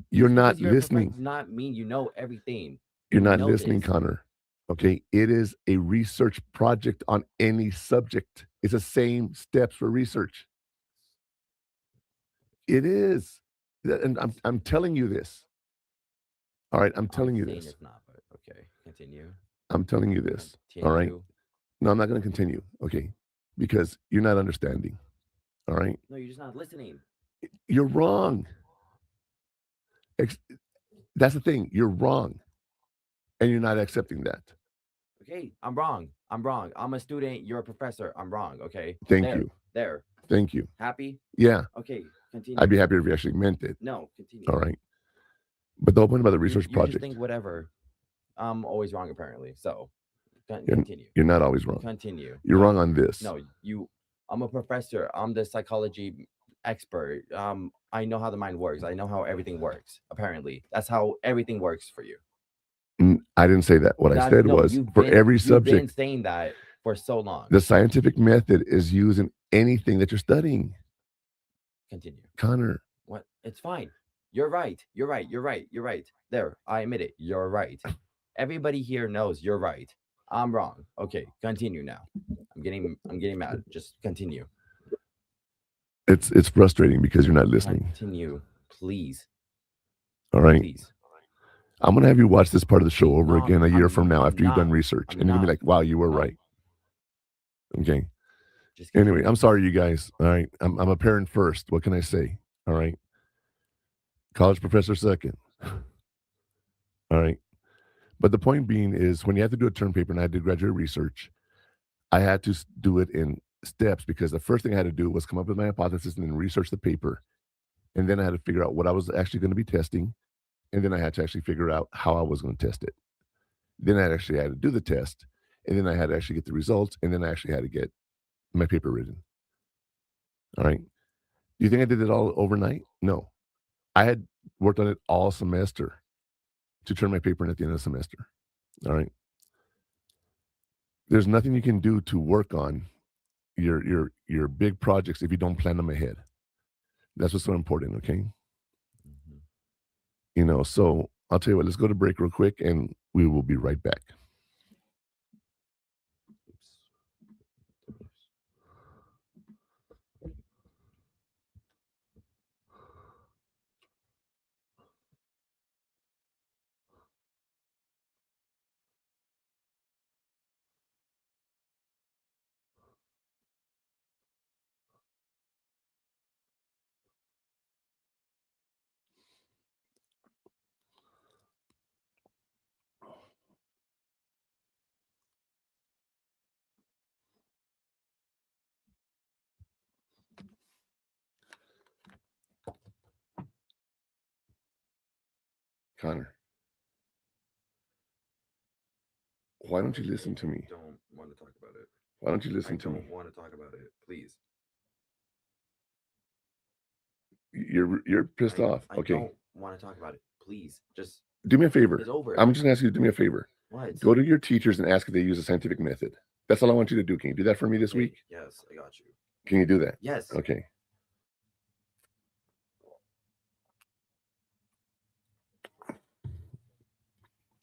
you're just not because you're a listening. does not mean you know everything. You're You not know listening, this. Connor. Okay. It is a research project on any subject. It's the same steps for research. It is. And I'm telling you this. All right. I'm telling you saying this. it's not, but okay, continue. I'm telling you this. All right. Continue. No, I'm not going to continue. Okay. Because you're not understanding. All right. No, you're just not listening. You're wrong. That's the thing. You're wrong. And you're not accepting that. Okay, I'm wrong. I'm wrong. I'm a student. You're a professor. I'm wrong. Okay. Thank There, you. There. Thank you. Happy? Yeah. Okay. Continue. I'd be happier if you actually meant it. No, continue. All right. But the whole point about the You research just project, think whatever. I'm always wrong apparently. So you're, continue. you're not always wrong. Continue. You're No, wrong on this. No, I'm a professor. I'm the psychology expert. I know how the mind works. I know how everything works. Apparently, that's how everything works for you. I didn't say that. What I said was for every You've been subject, saying that for so long. the scientific method is used in anything that you're studying. Continue. Connor, What? It's fine. You're right. You're right. You're right. You're right. There, I admit it. You're right. Everybody here knows you're right. I'm wrong. Okay, continue now. I'm getting mad. Just continue. it's frustrating because you're not listening. Continue, please. All right. Please. I'm gonna have you watch this part of the show over No, again a year I'm- from now I'm after you've done not. research, I'm and you're gonna be not. like, "Wow, you were No. right." Okay. Just Anyway, continue. I'm sorry, you guys. All right, I'm a parent first. What can I say? All right, college professor second. All right, but the point being is, when you have to do a term paper, and I had to do graduate research, I had to do it in steps because the first thing I had to do was come up with my hypothesis and then research the paper, and then I had to figure out what I was actually going to be testing, and then I had to actually figure out how I was going to test it. Then I actually had to do the test, and then I had to actually get the results, and then I actually had to get my paper written. All right. Do you think I did it all overnight? No. I had worked on it all semester to turn my paper in at the end of the semester. All right. There's nothing you can do to work on your big projects if you don't plan them ahead. That's what's so important, okay? Mhm. So I'll tell you what, let's go to break real quick and we will be right back. Connor, why don't you listen to me? Don't want to talk about it. Why don't you I listen to me? don't want to talk about it. Please. You're pissed off. I Okay. don't want to talk about it. Please. Just Do me a favor. it's over. I'm just gonna ask you to do me a favor. What? Go to your teachers and ask if they use a scientific method. That's all I want you to do. Can you do that for me this week? Yes, I got you. Can you do that? Yes. Okay.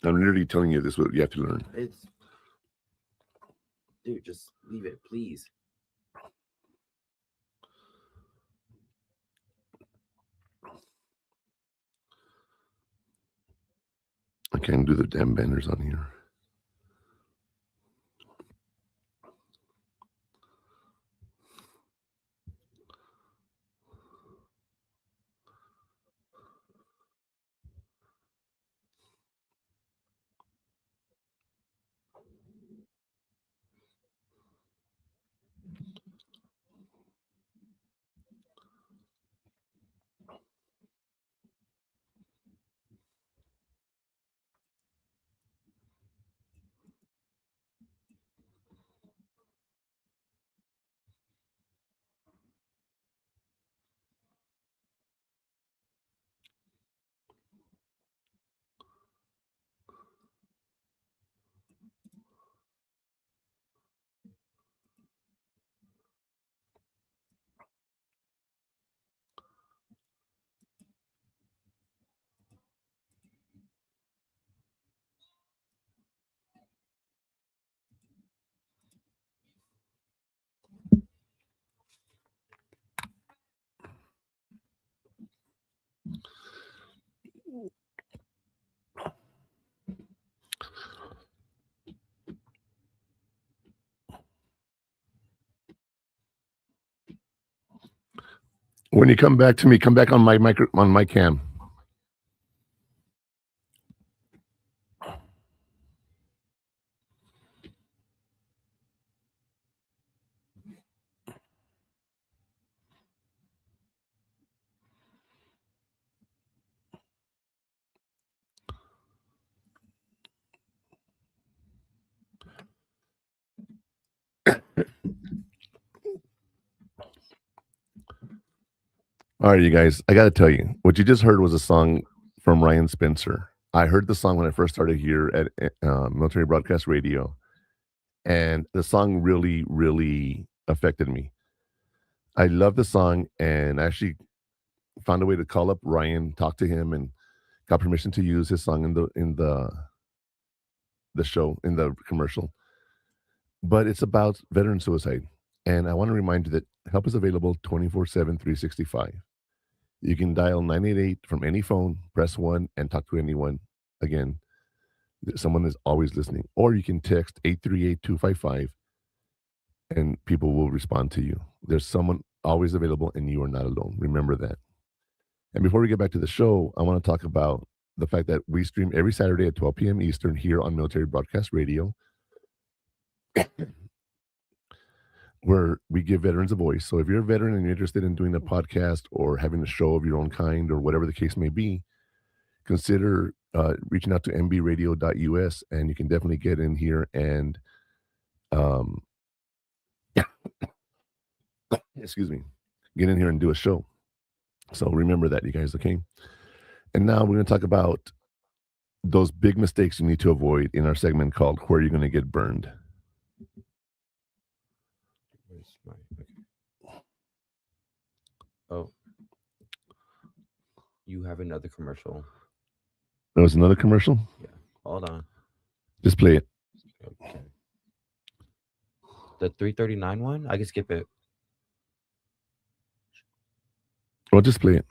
I'm literally telling you this is what you have to learn. It's dude, just leave it, please. I can't do the damn banners on here. When you come back to me, come back on my on my cam. All right, you guys, I got to tell you, what you just heard was a song from Ryan Spencer. I heard the song when I first started here at Military Broadcast Radio, and the song really, really affected me. I love the song, and I actually found a way to call up Ryan, talk to him, and got permission to use his song in the show in the commercial. But it's about veteran suicide, and I want to remind you that help is available 24/7, 365. You can dial 988 from any phone, press 1, and talk to anyone. Again, someone is always listening. Or you can text 838-255, and people will respond to you. There's someone always available, and you are not alone. Remember that. And before we get back to the show, I want to talk about the fact that we stream every Saturday at 12 p.m. Eastern here on Military Broadcast Radio, where we give veterans a voice. So if you're a veteran and you're interested in doing a podcast or having a show of your own kind or whatever the case may be, consider reaching out to mbradio.us, and you can definitely get in here and um, excuse me, get in here and do a show. So remember that, you guys, okay? And now we're going to talk about those big mistakes you need to avoid in our segment called Where You're Going to Get Burned. Oh, you have another commercial. There was another commercial. Yeah. Hold on. Just play it. Okay. The 339 one? I can skip it. Well, just play it.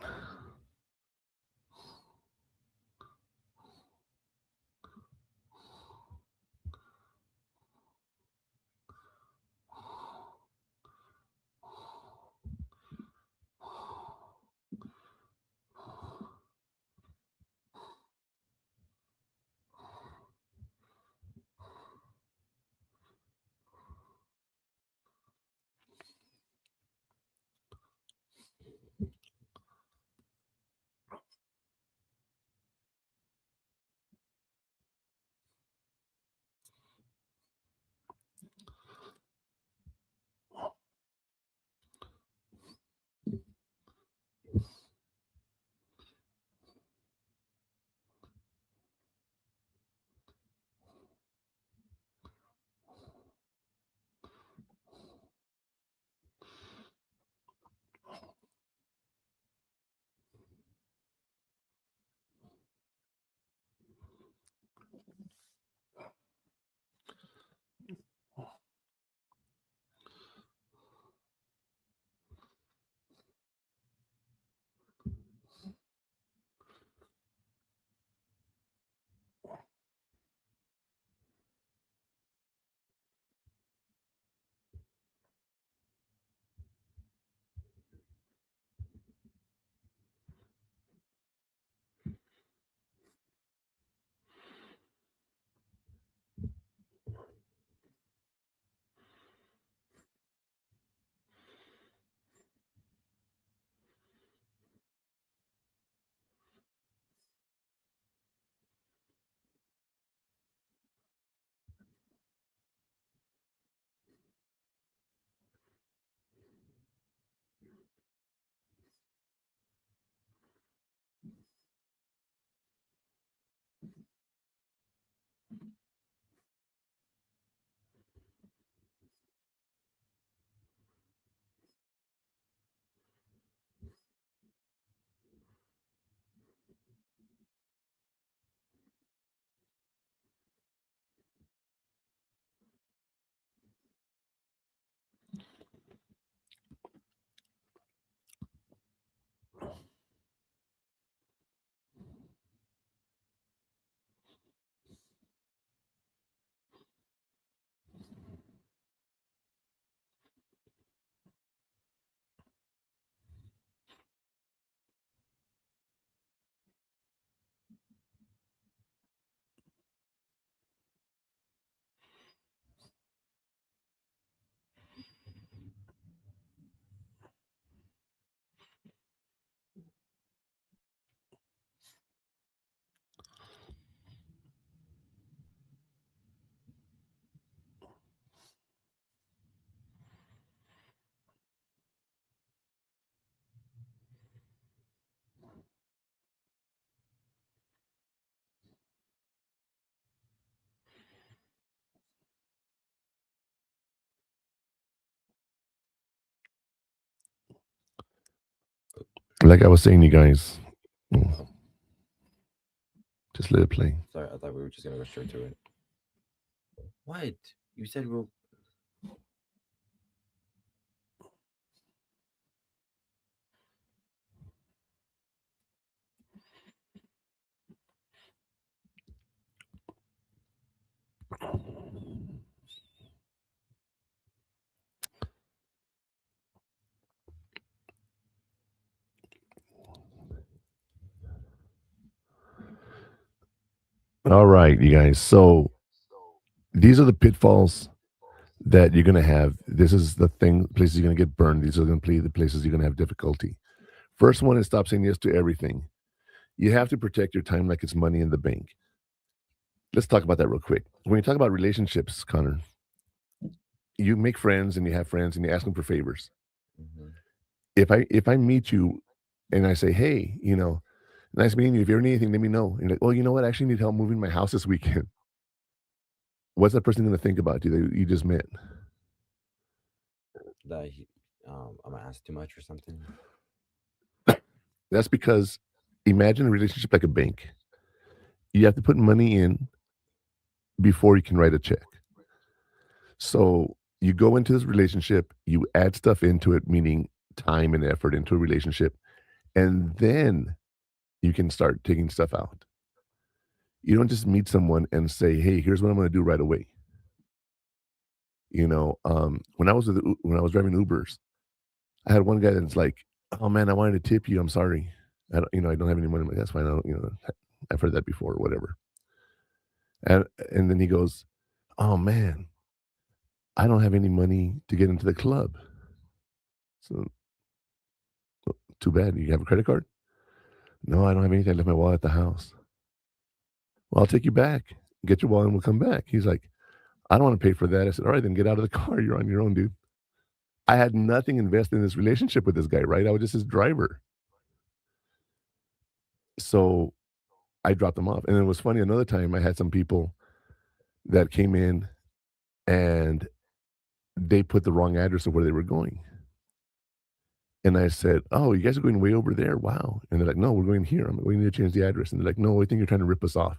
Like I was saying, you guys, Oh, just let it play. sorry. I thought we were just gonna go straight to it. What? You said we'll. All right, you guys. So these are the pitfalls that you're going to have. This is the thing, places you're going to get burned. These are going to be the places you're going to have difficulty. First one is stop saying yes to everything. You have to protect your time like it's money in the bank. Let's talk about that real quick. When you talk about relationships, Connor, you make friends and you have friends and you ask them for favors. Hmm. If I meet you and I say, hey, nice meeting you. If you ever need anything, let me know. And you're like, oh, you know what? I actually need help moving my house this weekend. What's that person going to think about you that you just met? That I'm gonna ask too much or something. That's because imagine a relationship like a bank. You have to put money in before you can write a check. So you go into this relationship, you add stuff into it, meaning time and effort into a relationship, and then you can start taking stuff out. You don't just meet someone and say, "Hey, here's what I'm going to do right away." When I was when I was driving Ubers, I had one guy that's like, "Oh man, I wanted to tip you. I'm sorry. I don't have any money." I'm like, "That's fine. I don't, I've heard that before, or whatever." And and then he goes, "Oh man, I don't have any money to get into the club." So too bad. You have a credit card? No, I don't have anything. I left my wallet at the house. Well, I'll take you back. Get your wallet and we'll come back. He's like, I don't want to pay for that. I said, all right, then get out of the car. You're on your own, dude. I had nothing invested in this relationship with this guy, right? I was just his driver. So I dropped him off. And it was funny. Another time I had some people that came in and they put the wrong address of where they were going. And I said, oh, you guys are going way over there. Wow. And they're like, no, we're going here. I'm like, we need to change the address. And they're like, no, I think you're trying to rip us off.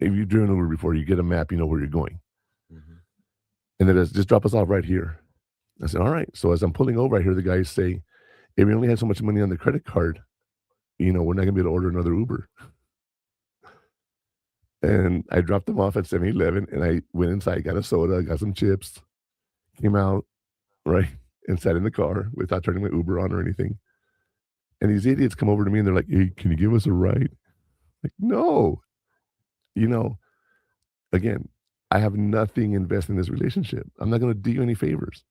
If you've driven Uber before, you get a map, you know where you're going. Mhm. And then just drop us off right here. I said, all right. So as I'm pulling over, I hear the guys say, if we only had so much money on the credit card, we're not gonna be able to order another Uber. And I dropped them off at 7-Eleven and I went inside, got a soda, got some chips, came out, right, and sat in the car without turning my Uber on or anything. And these idiots come over to me and they're like, hey, can you give us a ride? Like, no. You know, again, I have nothing invested in this relationship. I'm not gonna do you any favors.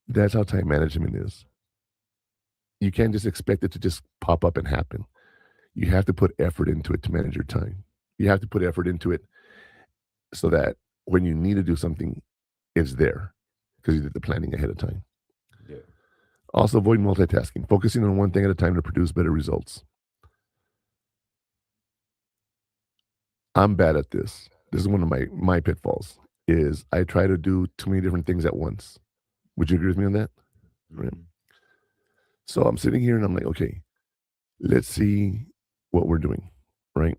That's how time management is. You can't just expect it to just pop up and happen. You have to put effort into it to manage your time. You have to put effort into it so that when you need to do something, it's there because you did the planning ahead of time. Yeah. Also, avoid multitasking, focusing on one thing at a time to produce better results. I'm bad at this. This is one of my pitfalls. Is I try to do too many different things at once. Would you agree with me on that? Right. Mhm. So I'm sitting here and I'm like, okay, let's see what we're doing, right?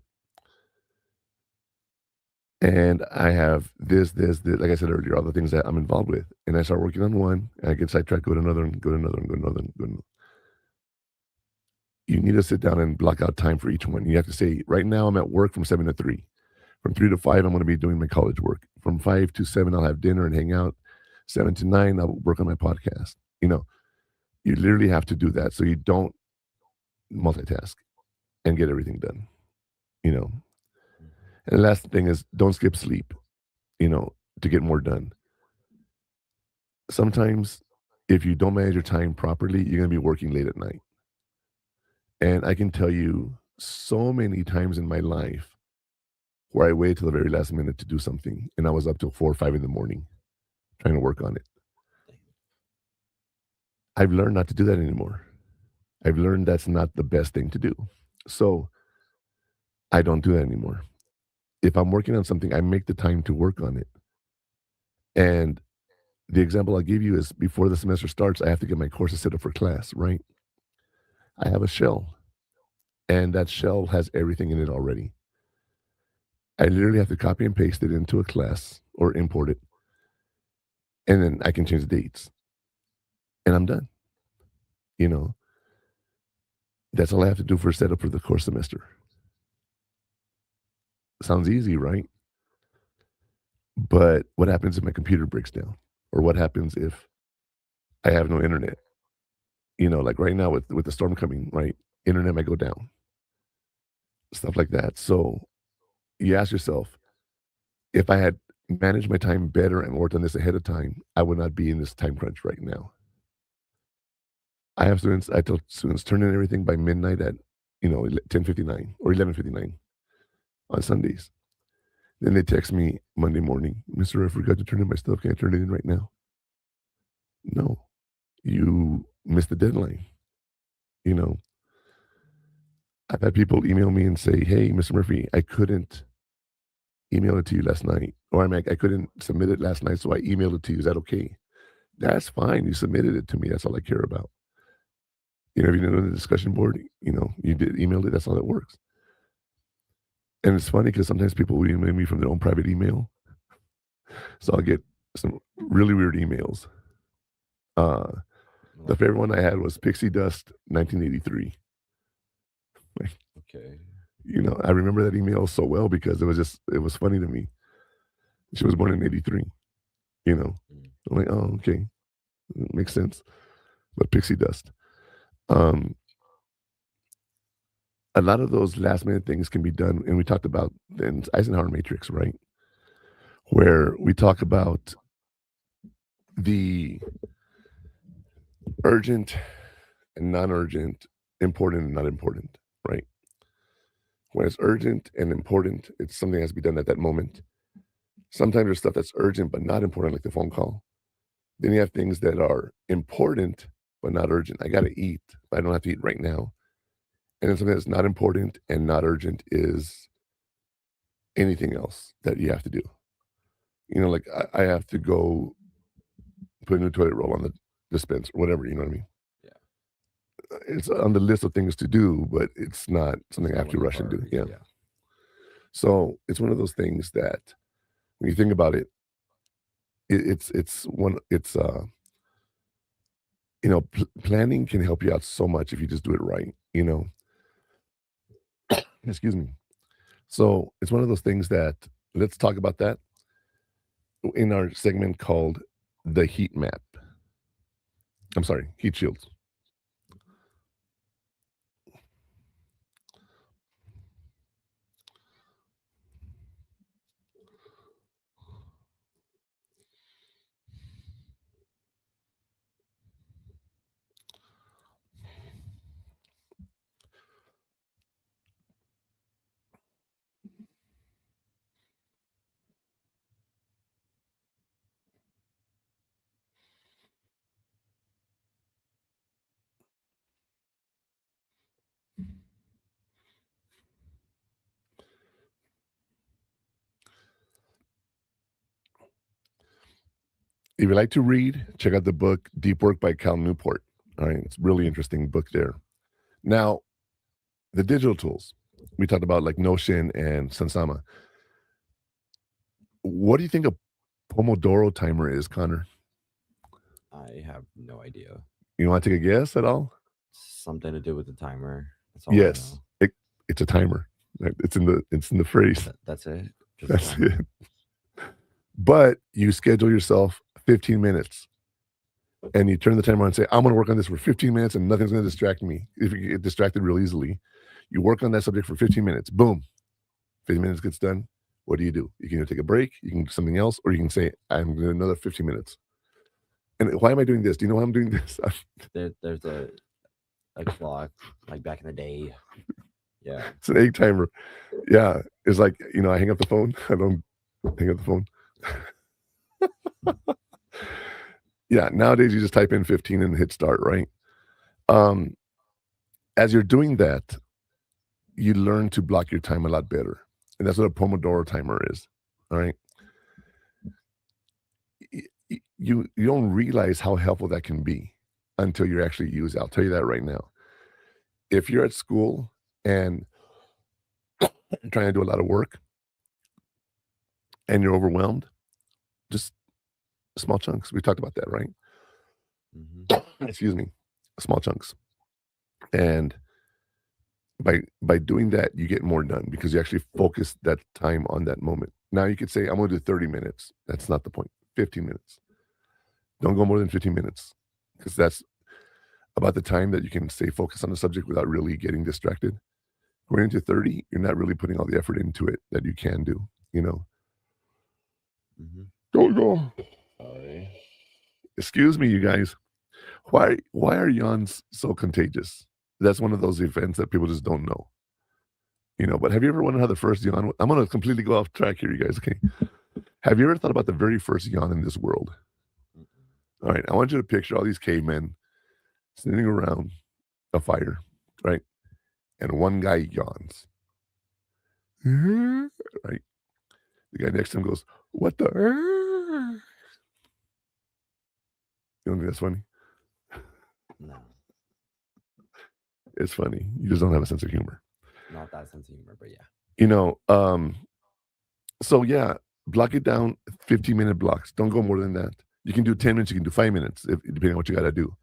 And I have this, like I said earlier, all the things that I'm involved with. And I start working on one, and I get sidetracked, go to another, and go to another, and go to another, and go to another. You need to sit down and block out time for each one. You have to say, right now I'm at work from 7 to 3. From 3 to 5, I'm going to be doing my college work. From 5 to 7, I'll have dinner and hang out. 7 to 9, I'll work on my podcast. You literally have to do that so you don't multitask and get everything done. You know, Mhm. and the last thing is don't skip sleep. To get more done. Sometimes if you don't manage your time properly, you're going to be working late at night. And I can tell you so many times in my life where I waited till the very last minute to do something and I was up till 4 or 5 in the morning trying to work on it. I've learned not to do that anymore. I've learned that's not the best thing to do. So I don't do that anymore. If I'm working on something, I make the time to work on it. And the example I'll give you is before the semester starts, I have to get my courses set up for class, right? I have a shell, and that shell has everything in it already. I literally have to copy and paste it into a class or import it, and then I can change the dates, and I'm done. You know, that's all I have to do for setup for the course semester. Sounds easy, right? But what happens if my computer breaks down? Or what happens if I have no internet? Like right now with the storm coming, right? Internet might go down, stuff like that. So you ask yourself, if I had managed my time better and worked on this ahead of time, I would not be in this time crunch right now. I tell students turn in everything by midnight at 10:59 or 11:59 on Sundays. Then they text me Monday morning, Mister, I forgot to turn in my stuff. Can I turn it in right now? No, you missed the deadline. You know, I've had people email me and say, "Hey, Mr. Murphy, I couldn't email it to you last night, or I couldn't submit it last night, so I emailed it to you. Is that okay?" That's fine. You submitted it to me. That's all I care about. If you know the discussion board, you did emailed it. That's how that works. And it's funny because sometimes people will email me from their own private email, so I'll get some really weird emails. Uh, the Like, favorite one I had was Pixie Dust 1983. okay. I remember that email so well because it was funny to me. She was born in '83. Mm. I'm like, oh, okay, makes sense. But Pixie Dust. Um, a lot of those last minute things can be done, and we talked about the Eisenhower matrix, right? Where we talk about the urgent and non-urgent, important and not important, right? When it's urgent and important, it's something that has to be done at that moment. Sometimes there's stuff that's urgent but not important, like the phone call. Then you have things that are important but not urgent. I got to eat, but I don't have to eat right now. And then something that's not important and not urgent is anything else that you have to do. Like I have to go put a new toilet roll on the dispenser, whatever. You know what I mean? Yeah. It's on the list of things to do, but it's not something It's I not have one to of the rush and do. priorities. Yeah. Yeah. So it's one of those things that when you think about it, it's one it's planning can help you out so much if you just do it right. Excuse me. So it's one of those things that let's talk about that in our segment called the heat map. I'm sorry, heat shields. If you like to read, check out the book Deep Work by Cal Newport. All right, it's a really interesting book there. Now, the digital tools we talked about, like Notion and Sansama. What do you think a Pomodoro timer is, Connor? I have no idea. You want to take a guess at all? Something to do with the timer. That's all I Yes, know. it's a timer. Right? It's in the phrase. That's it. Just a That's timer. it. But you schedule yourself 15 minutes and you turn the timer on and say, I'm going to work on this for 15 minutes and nothing's going to distract me. If you get distracted real easily, you work on that subject for 15 minutes. Boom, 15 minutes gets done. What do? You can either take a break, you can do something else, or you can say, I'm going to do another 15 minutes. And why am I doing this? Do you know why I'm doing this? There's a clock like back in the day. Yeah. It's an egg timer. Yeah. It's like, I hang up the phone. I don't hang up the phone. Yeah. Nowadays, you just type in 15 and hit start, right? As you're doing that, you learn to block your time a lot better. And that's what a Pomodoro timer is. All right. You don't realize how helpful that can be until you actually use it. I'll tell you that right now. If you're at school and trying to do a lot of work and you're overwhelmed, just small chunks. We talked about that, right? Hmm. Excuse me, small chunks. And by doing that, you get more done because you actually focus that time on that moment. Now you could say, I'm going to do 30 minutes. That's not the point. 15 minutes. Don't go more than 15 minutes because that's about the time that you can stay focused on the subject without really getting distracted. Going into 30, you're not really putting all the effort into it that you can do, you know. Hmm. Don't go. Sorry. Excuse me, you guys. Why are yawns so contagious? That's one of those events that people just don't know. But have you ever wondered how the first yawn? I'm going to completely go off track here, you guys. Okay. Have you ever thought about the very first yawn in this world? Mm-mm. All right. I want you to picture all these cavemen sitting around a fire, right? And one guy yawns. Right. The guy next to him goes, "What the?" You don't think that's funny? No. It's funny. You just don't have a sense of humor. Not that sense of humor, but yeah. You know, so yeah, block it down 15-minute blocks. Don't go more than that. You can do 10 minutes, you can do 5 minutes, depending on what you got to do.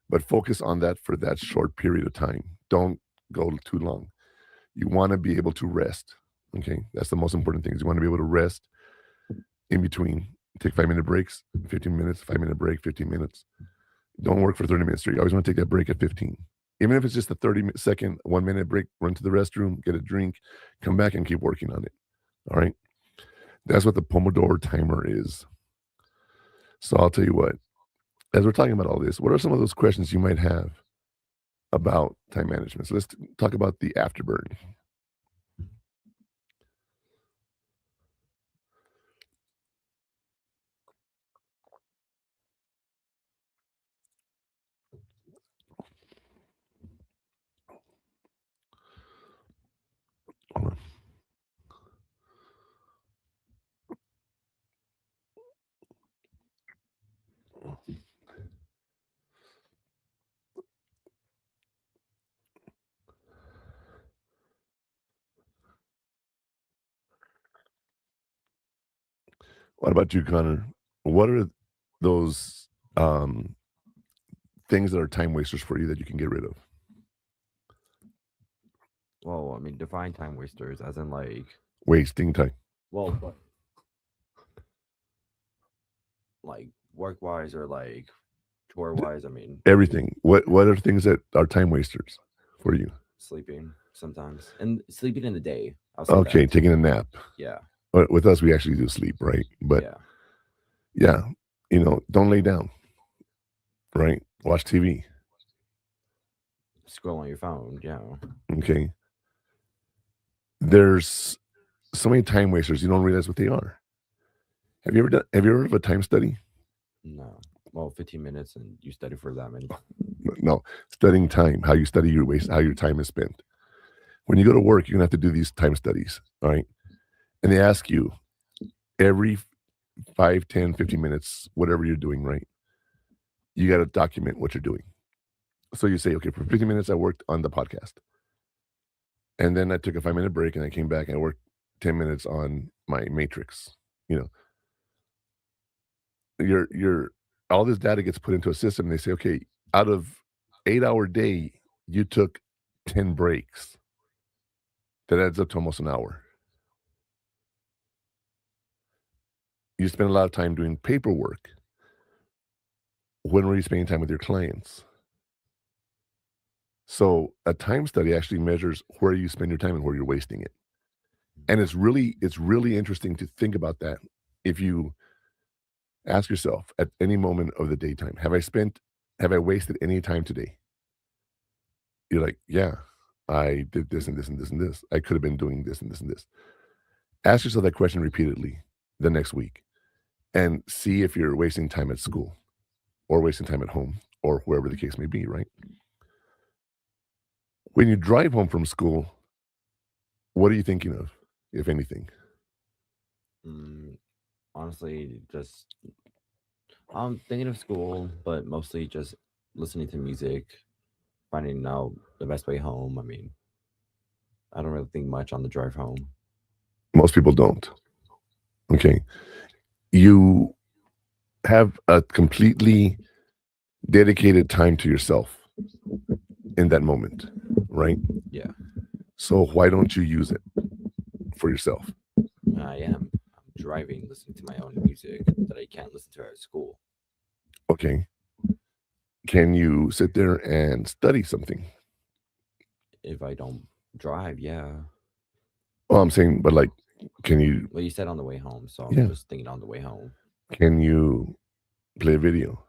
But focus on that for that short period of time. Don't go too long. You want to be able to rest. Okay. That's the most important thing. Is you want to be able to rest in between. Take 5-minute breaks, 15 minutes, 5-minute break, 15 minutes. Don't work for 30 minutes straight. You always want to take that break at 15. Even if it's just a 30-second, 1-minute break, run to the restroom, get a drink, come back and keep working on it. All right. That's what the Pomodoro timer is. So I'll tell you what, as we're talking about all this, what are some of those questions you might have about time management? So let's talk about the afterburn. Hold on. What about you, Connor? What are those things that are time wasters for you that you can get rid of? Well, I mean, define time wasters as in like, Wasting time. well, like work wise or like chore wise. I mean, Everything. What are things that are time wasters for you? sleeping sometimes and sleeping in the day. I'll say Okay, that. taking a nap. Yeah. With us, we actually do sleep, right? But Yeah. yeah, don't lay down, right? Watch TV. Scroll on your phone. Yeah. Okay. There's so many time wasters, you don't realize what they are. Have you ever heard of a time study? No. Well, 15 minutes and you study for that many. No, studying time, how you study your waste, how your time is spent. When you go to work, you're gonna have to do these time studies, all right? And they ask you every 5, 10, 15 minutes, whatever you're doing, right? You got to document what you're doing. So you say, okay, for 15 minutes, I worked on the podcast. And then I took a 5-minute break and I came back and I worked 10 minutes on my matrix. You know, your all this data gets put into a system. And they say, okay, out of 8-hour day, you took 10 breaks. That adds up to almost an hour. You spend a lot of time doing paperwork. When were you spending time with your clients? So a time study actually measures where you spend your time and where you're wasting it. And it's really interesting to think about that. If you ask yourself at any moment of the daytime, have I wasted any time today? You're like, yeah, I did this and this and this and this. I could have been doing this and this and this. Ask yourself that question repeatedly the next week and see if you're wasting time at school or wasting time at home or wherever the case may be, right? When you drive home from school, what are you thinking of, if anything? Honestly, just I'm thinking of school, but mostly just listening to music, finding out the best way home. I mean, I don't really think much on the drive home. Most people don't. Okay. You have a completely dedicated time to yourself in that moment, right? Yeah. So why don't you use it for yourself? I'm driving, listening to my own music that I can't listen to at school. Okay. Can you sit there and study something? If I don't drive, yeah. Well, I'm saying, but like, can you? Well, you said on the way home, so I'm Yeah. just thinking on the way home. Can you play a video?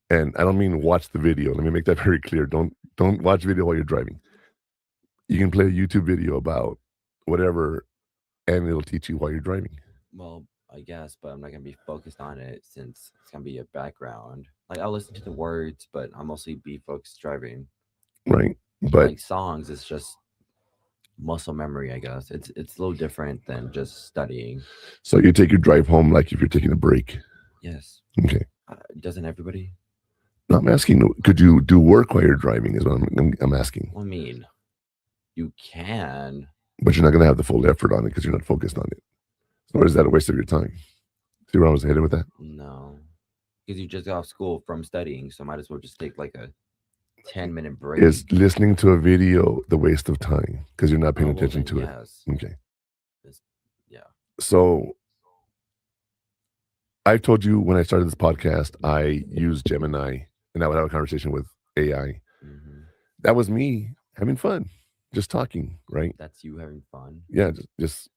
And I don't mean watch the video. Let me make that very clear. Don't watch video while you're driving. You can play a YouTube video about whatever, and it'll teach you while you're driving. Well, I guess, but I'm not gonna be focused on it since it's gonna be a background. Like I'll listen to the words, but I'll mostly be focused driving. Right. But like songs, it's just muscle memory, I guess. It's a little different than just studying. so you take your drive home like if you're taking a break. Yes. Okay. Doesn't everybody? I'm asking, could you do work while you're driving? Is what I'm asking. I mean, you can. But you're not going to have the full effort on it because you're not focused on it. Or is that a waste of your time? See where I was headed with that? No, because you just got off school from studying, so might as well just take like a 10-minute break. Is listening to a video the waste of time because you're not paying Oh, well, attention then to it? yes. Okay. It's, yeah. So I told you when I started this podcast, I used Gemini and I would have a conversation with AI. Hmm. That was me having fun, just talking, right? That's you having fun. Yeah, just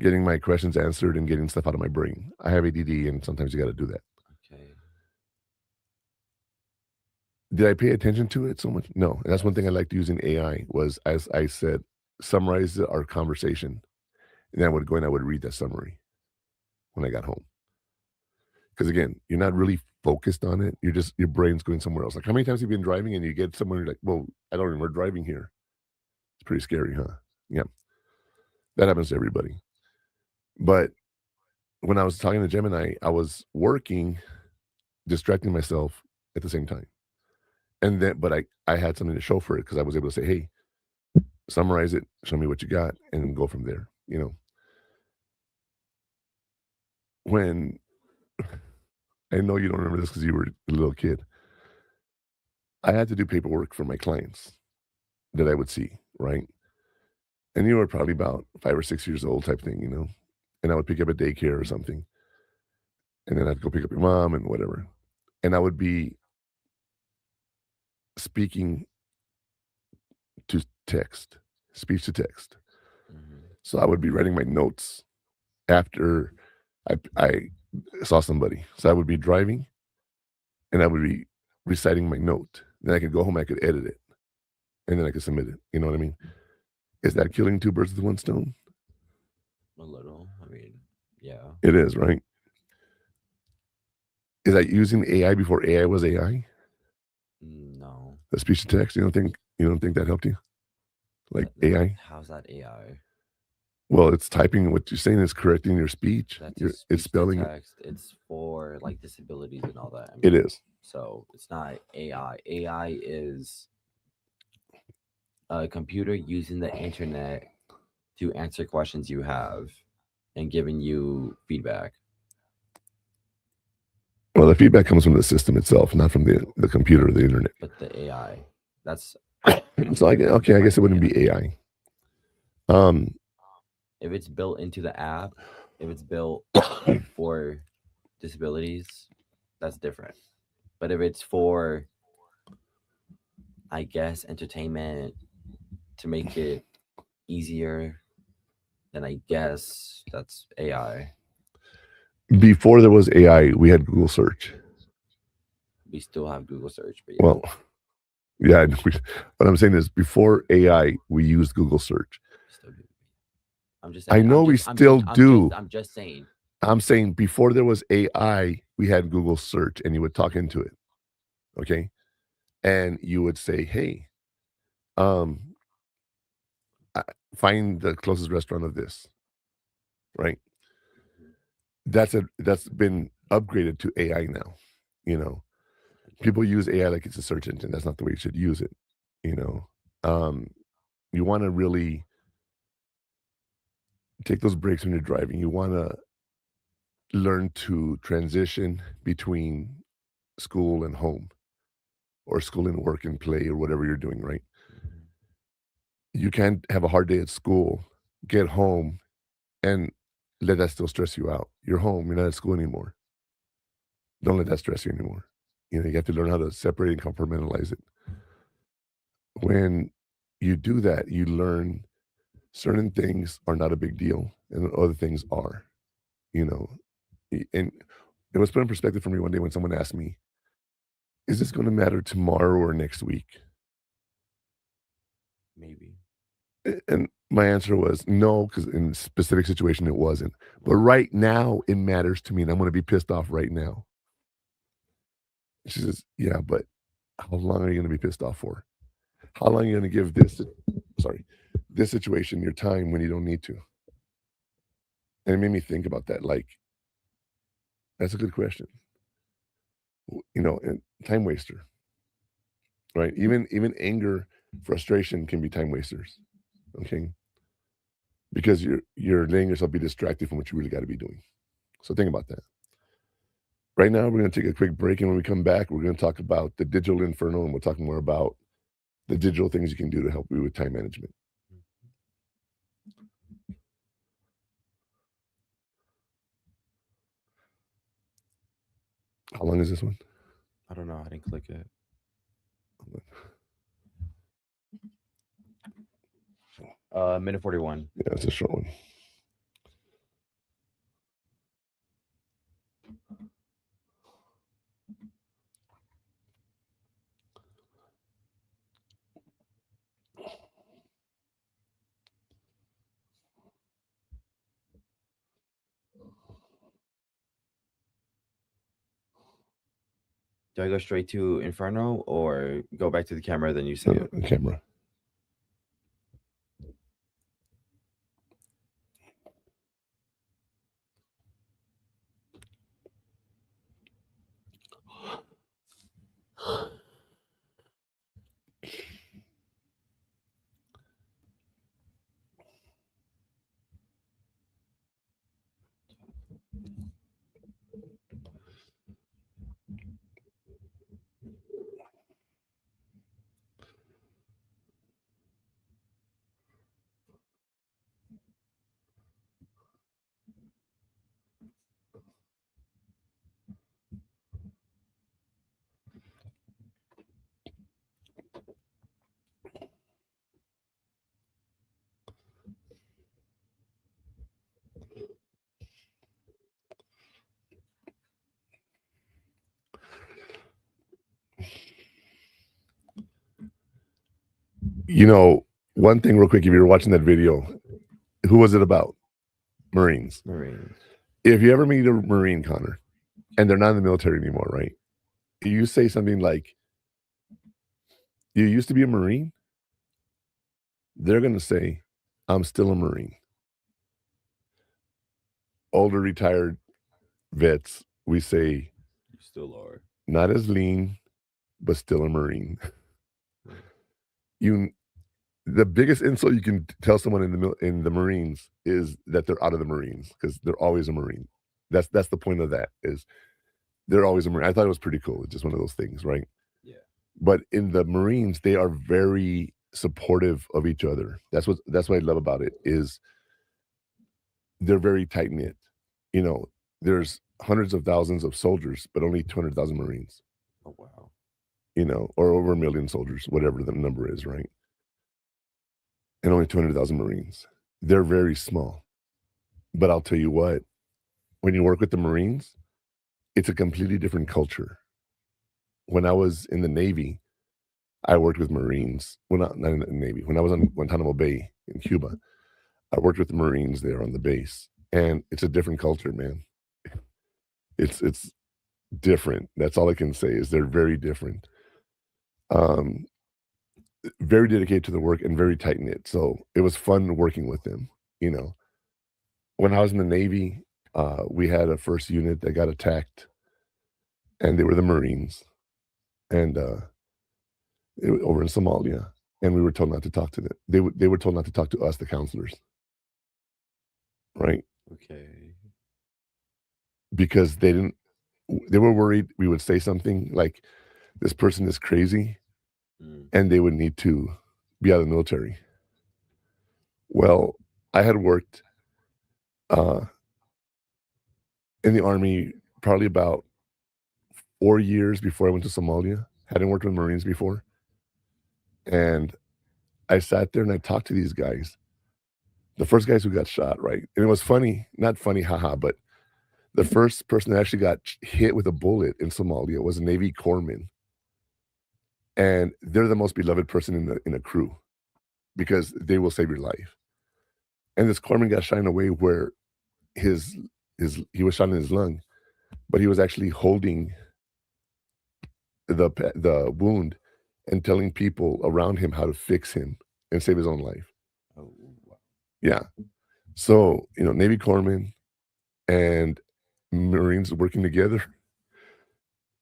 getting my questions answered and getting stuff out of my brain. I have ADD, and sometimes you got to do that. Okay. Did I pay attention to it so much? No. And that's one thing I Yes. liked using AI was, as I said, summarize our conversation, and then I would go and I would read that summary when I got home. Because again, you're not really focused on it. You're just your brain's going somewhere else. Like how many times have you been driving and you get somewhere you're like, "Well, I don't remember driving here." It's pretty scary, huh? Yeah, that happens to everybody. But when I was talking to Gemini, I was working, distracting myself at the same time. And then, but I had something to show for it because I was able to say, "Hey, summarize it, show me what you got, and go from there." When I know you don't remember this because you were a little kid, I had to do paperwork for my clients that I would see, right? And you were probably about 5 or 6 years old, type thing. And I would pick you up at daycare or something, and then I'd go pick up your mom and whatever, and I would be speaking to text, speech to text. Hmm. So I would be writing my notes after I saw somebody. So I would be driving and I would be reciting my note. Then I could go home, I could edit it, and then I could submit it. You know what I mean? Is that killing two birds with one stone? A little. I mean, yeah. It is, right? Is that using AI before AI was AI? No. The speech to text. You don't think that helped you? Like AI? How's that AI? Well, it's typing what you're saying is correcting your speech. That's It's just speech to spelling it. text. It's for like disabilities and all that. I It mean, is. so it's not AI. AI is a computer using the internet to answer questions you have and giving you feedback. Well, the feedback comes from the system itself, not from the computer or the internet. But the AI, that's So I guess it wouldn't be AI. Um, if it's built into the app, if it's built for disabilities, that's different. But if it's for, I guess, entertainment to make it easier, then I guess that's AI. Before there was AI, we had Google search. We still have Google search, but yeah, Well, yeah, what I'm saying is before AI, we used Google search. still do. I'm just I saying. know we still do. I'm just saying. I'm saying before there was AI, we had Google search and you would talk into it. Okay. And you would say, hey, um, I- find the closest restaurant of this, right? That's been upgraded to AI now. You know, people use AI like it's a search engine. That's not the way you should use it. You know, um, you want to really take those breaks when you're driving. You want to learn to transition between school and home or school and work and play or whatever you're doing, right? Mhm. You can't have a hard day at school, get home, and let that still stress you out. You're home, you're not at school anymore. Don't let that stress you anymore. You have to learn how to separate and compartmentalize it. When you do that, you learn certain things are not a big deal and other things are, you know. And it was put in perspective for me one day when someone asked me, is this going to matter tomorrow or next week? Maybe. And my answer was no, because in a specific situation it wasn't. But right now it matters to me, and I'm going to be pissed off right now. She says, yeah, but how long are you going to be pissed off for? How long are you going to give this situation your time when you don't need to? And it made me think about that. Like, that's a good question. and time waster, right? Even anger, frustration can be time wasters. Okay, because you're letting yourself be distracted from what you really got to be doing. So think about that. Right now, we're going to take a quick break, and when we come back, we're going to talk about the digital inferno, and we'll talk more about the digital things you can do to help you with time management. How long is this one? I don't know. I didn't click it. Minute 41. Yeah, it's a short one. Do I go straight to Inferno or go back to the camera, then you see No, it? no, camera. One thing real quick, if you're watching that video, who was it about? Marines. Marines. If you ever meet a Marine, Connor, and they're not in the military anymore, right? You say something like, "You used to be a Marine," they're going to say, "I'm still a Marine." Older retired vets, we say, You still are. "Not as lean, but still a Marine." You, the biggest insult you can tell someone in the Marines is that they're out of the Marines because they're always a Marine. That's the point of that is they're always a Marine. I thought it was pretty cool. It's just one of those things, right? Yeah. But in the Marines, they are very supportive of each other. That's what I love about it is they're very tight knit. There's hundreds of thousands of soldiers, but only 200,000 Marines. Oh, wow. Or over a million soldiers, whatever the number is, right? And only 200,000 Marines. They're very small. But I'll tell you what, when you work with the Marines, it's a completely different culture. When I was in the Navy, I worked with Marines. Well, not in the Navy. When I was on Guantanamo Bay in Cuba, I worked with the Marines there on the base. And it's a different culture, man. It's different. That's all I can say is they're very different. Um, very dedicated to the work and very tight knit. So it was fun working with them. You know, when I was in the Navy, we had a first unit that got attacked, and they were the Marines, and over in Somalia, and we were told not to talk to them. They were told not to talk to us, the counselors, right? Okay. Because they didn't. They were worried we would say something like, "This person is crazy," and they would need to be out of the military. Well, I had worked uh, in the Army probably about 4 years before I went to Somalia. Hadn't worked with Marines before. And I sat there and I talked to these guys, the first guys who got shot, right? And it was funny, not funny, haha, but the first person that actually got hit with a bullet in Somalia was a Navy corpsman. And they're the most beloved person in a crew because they will save your life. And this corpsman got shot in a way where his he was shot in his lung, but he was actually holding the wound and telling people around him how to fix him and save his own life. Oh, wow. Yeah. So, Navy corpsmen and Marines working together,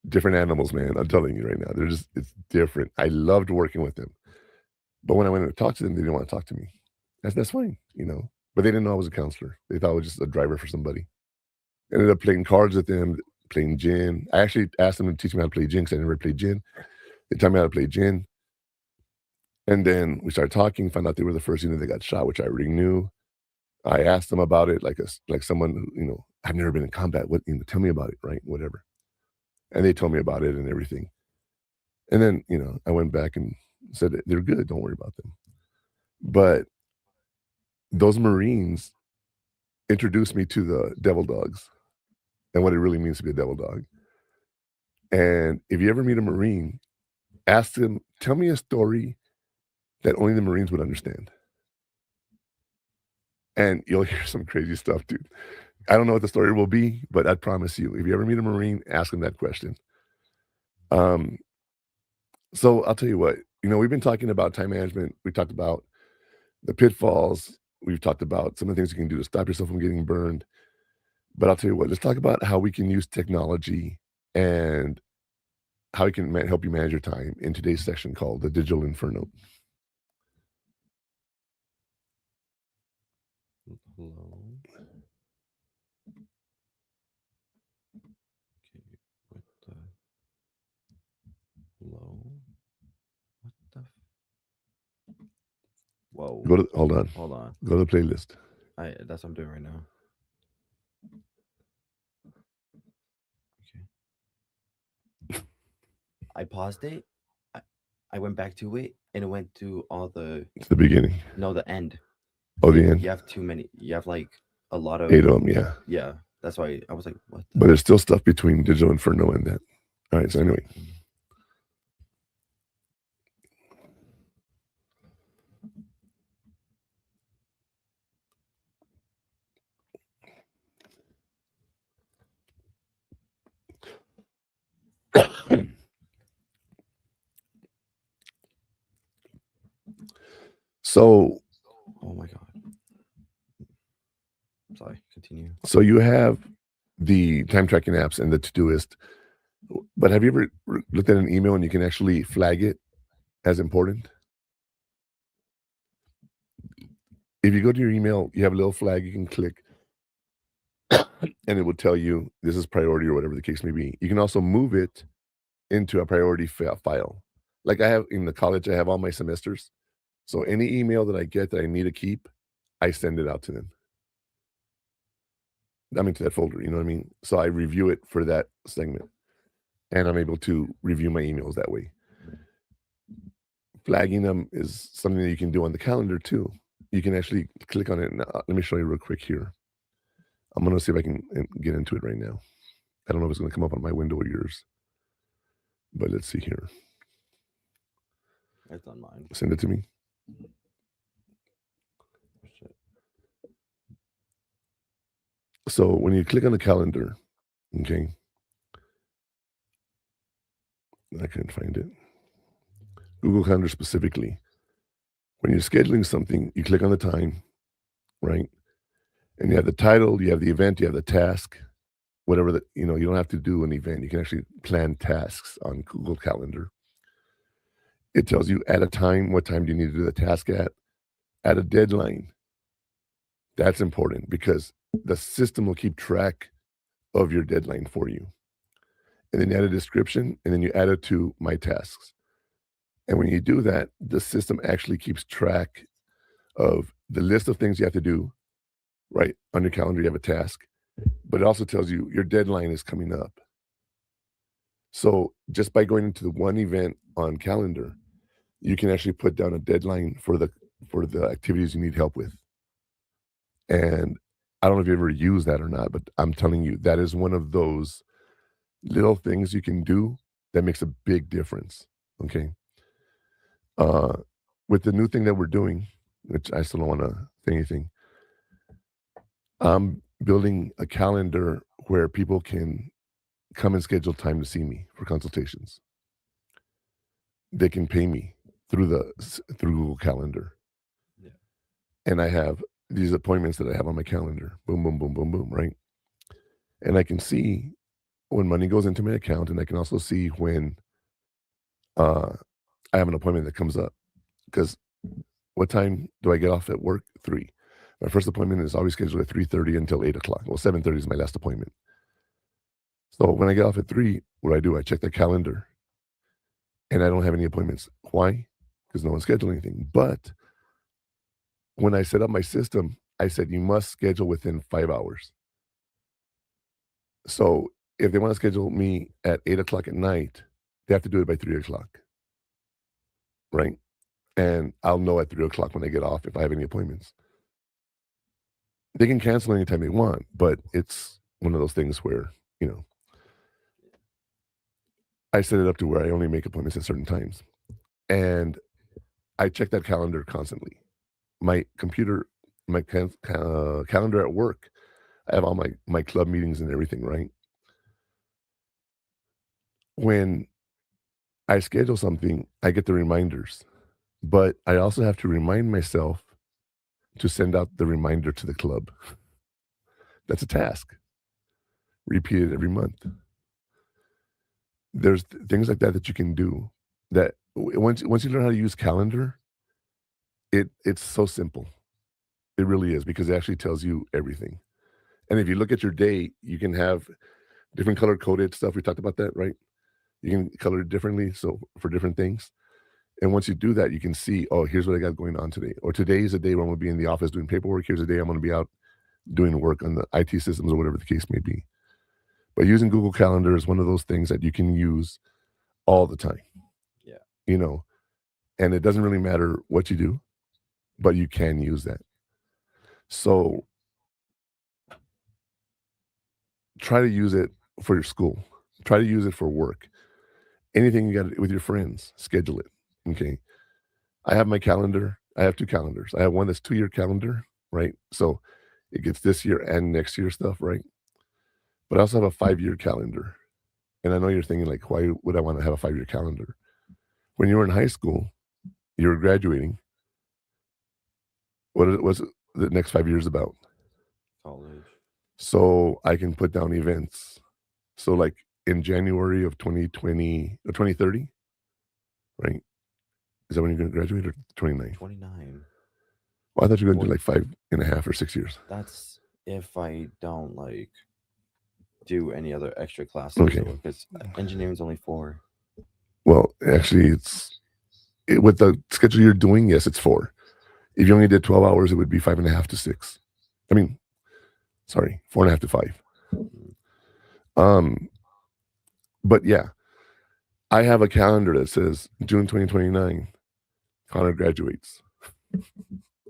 different animals, man. I'm telling you right now, it's different. I loved working with them, but when I went to talk to them, they didn't want to talk to me. That's fine, you know. But they didn't know I was a counselor. They thought I was just a driver for somebody. Ended up playing cards with them, playing gin. I actually asked them to teach me how to play gin because I never played gin. They taught me how to play gin. And then we started talking, found out they were the first unit that got shot, which I already knew. I asked them about it like someone who, I've never been in combat. What, tell me about it, right? Whatever. And they told me about it and everything. And then, I went back and said, they're good. Don't worry about them. But those Marines introduced me to the devil dogs and what it really means to be a devil dog. And if you ever meet a Marine, ask them, tell me a story that only the Marines would understand. And you'll hear some crazy stuff, dude. I don't know what the story will be, but I promise you, if you ever meet a Marine, ask them that question. So I'll tell you what, we've been talking about time management. We talked about the pitfalls. We've talked about some of the things you can do to stop yourself from getting burned. But I'll tell you what, let's talk about how we can use technology and how we can help you manage your time in today's section called the Digital Inferno. Hello. Okay, what the? Hello. What the? Whoa. Hold on. Hold on. Go to the playlist. That's what I'm doing right now. Okay. I paused it. I went back to it, and it went to all the. It's the beginning. No, the end. Oh, the end. You have too many. You have like a lot of 8 of them. Yeah. Yeah, that's why I was like, what? But there's still stuff between Digital Inferno and that. All right. So anyway. So, oh my god. Sorry, continue. So you have the time tracking apps and the Todoist, but have you ever looked at an email and you can actually flag it as important? If you go to your email, you have a little flag you can click and it will tell you this is priority or whatever the case may be. You can also move it into a priority file. Like I have in the college, I have all my semesters. So any email that I get that I need to keep, I send it out to them. To that folder, you know what I mean? So I review it for that segment and I'm able to review my emails that way. Flagging them is something that you can do on the calendar too. You can actually click on it. Now, let me show you real quick here. I'm going to see if I can get into it right now. I don't know if it's going to come up on my window or yours, but let's see here. It's on mine. Send it to me. So when you click on the calendar, okay, I couldn't find it. Google Calendar specifically. When you're scheduling something, you click on the time, right? And you have the title, you have the event, you have the task, whatever that, you don't have to do an event. You can actually plan tasks on Google Calendar. It tells you at a time, what time do you need to do the task at a deadline. That's important because the system will keep track of your deadline for you. And then you add a description and then you add it to my tasks. And when you do that, the system actually keeps track of the list of things you have to do, right? On your calendar, you have a task, but it also tells you your deadline is coming up. So just by going into the one event on calendar, you can actually put down a deadline for the activities you need help with. And I don't know if you ever use that or not, but I'm telling you, that is one of those little things you can do that makes a big difference. Okay. With the new thing that we're doing, which I still don't want to say anything, I'm building a calendar where people can come and schedule time to see me for consultations. They can pay me through Google Calendar. Yeah. And I have these appointments that I have on my calendar. Boom, boom, boom, boom, boom, right? And I can see when money goes into my account, and I can also see when uh, I have an appointment that comes up. Because what time do I get off at work? 3. My first appointment is always scheduled at 3:30 until 8 o'clock. Well, 7:30 is my last appointment. So when I get off at 3, what do? I check the calendar, and I don't have any appointments. Why? Because no one's scheduling anything. But when I set up my system, I said you must schedule within 5 hours. So if they want to schedule me at 8 o'clock at night, they have to do it by 3 o'clock, right? And I'll know at 3 o'clock when I get off if I have any appointments. They can cancel anytime they want, but it's one of those things where, you know, I set it up to where I only make appointments at certain times. And I check that calendar constantly. My computer, my calendar at work, I have all my club meetings and everything, right? When I schedule something, I get the reminders, but I also have to remind myself to send out the reminder to the club. That's a task. Repeat it every month. There's things like that that you can do that once you learn how to use calendar, it's so simple. It really is because it actually tells you everything. And if you look at your day, you can have different color coded stuff. We talked about that, right? You can color it differently, so for different things. And once you do that, you can see, oh, here's what I got going on today. Or today is a day where I'm going to be in the office doing paperwork. Here's a day I'm going to be out doing work on the IT systems or whatever the case may be. But using Google Calendar is one of those things that you can use all the time. Yeah. You know, and it doesn't really matter what you do, but you can use that. So try to use it for your school. Try to use it for work. Anything you got with your friends, schedule it. Okay. I have my calendar. I have 2 calendars. I have one that's 2-year calendar, right? So it gets this year and next year stuff, right? But I also have a 5-year calendar. And I know you're thinking, like, why would I want to have a 5-year calendar? When you were in high school, you were graduating. What was the next 5 years about? College. So I can put down events. So, like, in January of 2020 or 2030, right? Is that when you're going to graduate, or 29? 29. Well, I thought you were going to do like 5.5 or 6 years. That's if I don't like do any other extra classes. Okay. Because engineering's only 4. Well, actually, with the schedule you're doing, yes, it's 4. If you only did 12 hours, it would be 5.5 to 6. I mean, sorry, 4.5 to 5. But yeah, I have a calendar that says June 2029, Connor graduates.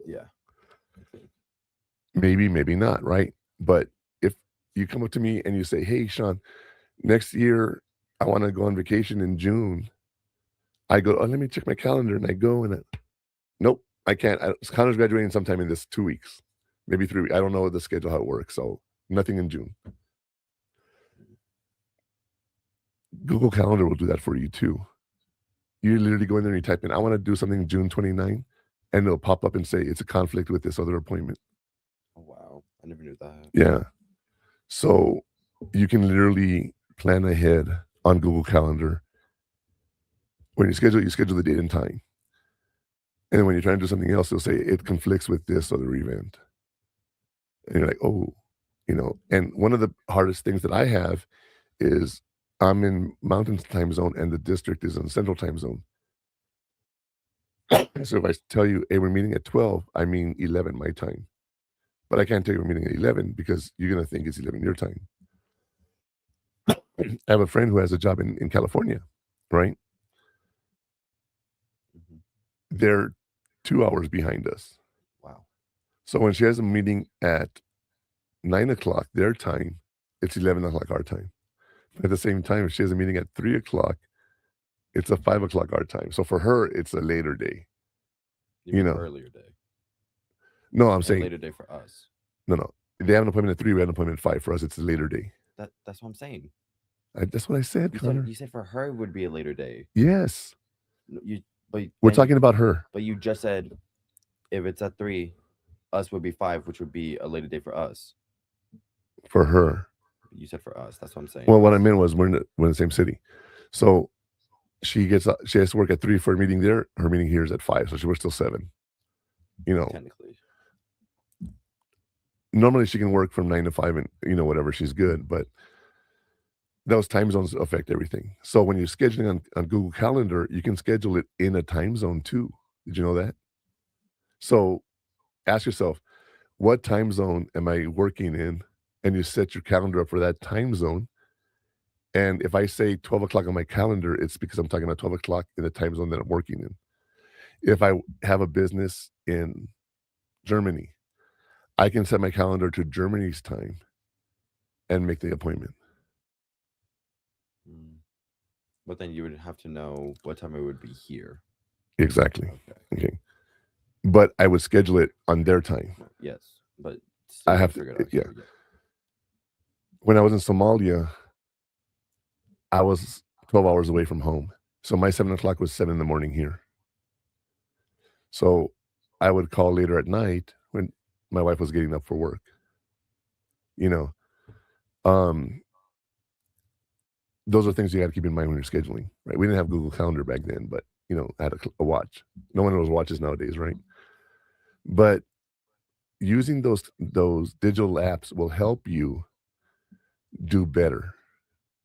Yeah. Maybe, maybe not, right? But if you come up to me and you say, hey, Sean, next year I want to go on vacation in June, I go, oh, let me check my calendar, and I go and nope, I can't. Connor's graduating sometime in this 2 weeks, maybe 3 weeks. I don't know the schedule, how it works. So nothing in June. Google Calendar will do that for you too. You literally go in there and you type in, I want to do something June 29, and it'll pop up and say it's a conflict with this other appointment. Oh, wow. I never knew that. Yeah. So you can literally plan ahead on Google Calendar. When you schedule the date and time. And then when you're trying to do something else, they'll say it conflicts with this other event. And you're like, oh, and one of the hardest things that I have is I'm in Mountain time zone and the district is in Central time zone. So if I tell you, hey, we're meeting at 12, I mean 11 my time. But I can't tell you we're meeting at 11 because you're going to think it's 11 your time. I have a friend who has a job in California, right? Mm-hmm. They're 2 hours behind us. Wow. So when she has a meeting at 9 o'clock their time, it's 11 o'clock our time. At the same time, if she has a meeting at 3 o'clock, it's a 5 o'clock our time. So for her, it's a later day. You know, earlier day. No, I'm saying later day for us. No. They have an appointment at 3. We have an appointment at 5. For us, it's a later day. That's what I'm saying. That's what I said, Connor. You said for her it would be a later day. Yes. We're talking about her. But you just said if it's at 3, us would be 5, which would be a later day for us. For her. You said for us. That's what I'm saying. Well, what I meant was we're in the same city. So she has to work at 3 for a meeting there. Her meeting here is at 5, so she works till 7. You know, Technically. normally she can work from 9 to 5 and whatever, she's good, but those time zones affect everything. So when you're scheduling on Google Calendar, you can schedule it in a time zone too. Did you know that? So ask yourself, what time zone am I working in? And you set your calendar up for that time zone. And if I say 12 o'clock on my calendar, it's because I'm talking about 12 o'clock in the time zone that I'm working in. If I have a business in Germany, I can set my calendar to Germany's time and make the appointment. Mm. But then you would have to know what time it would be here. Exactly. Okay. Okay. But I would schedule it on their time. Well, yes, but I still have figure it to, out yeah. here. Yeah. When I was in Somalia, I was 12 hours away from home. So my 7 o'clock was 7 in the morning here. So I would call later at night when my wife was getting up for work. You know, um, those are things you got to keep in mind when you're scheduling, right? We didn't have Google Calendar back then, but I had a watch. No one knows watches nowadays, right? But using those digital apps will help you do better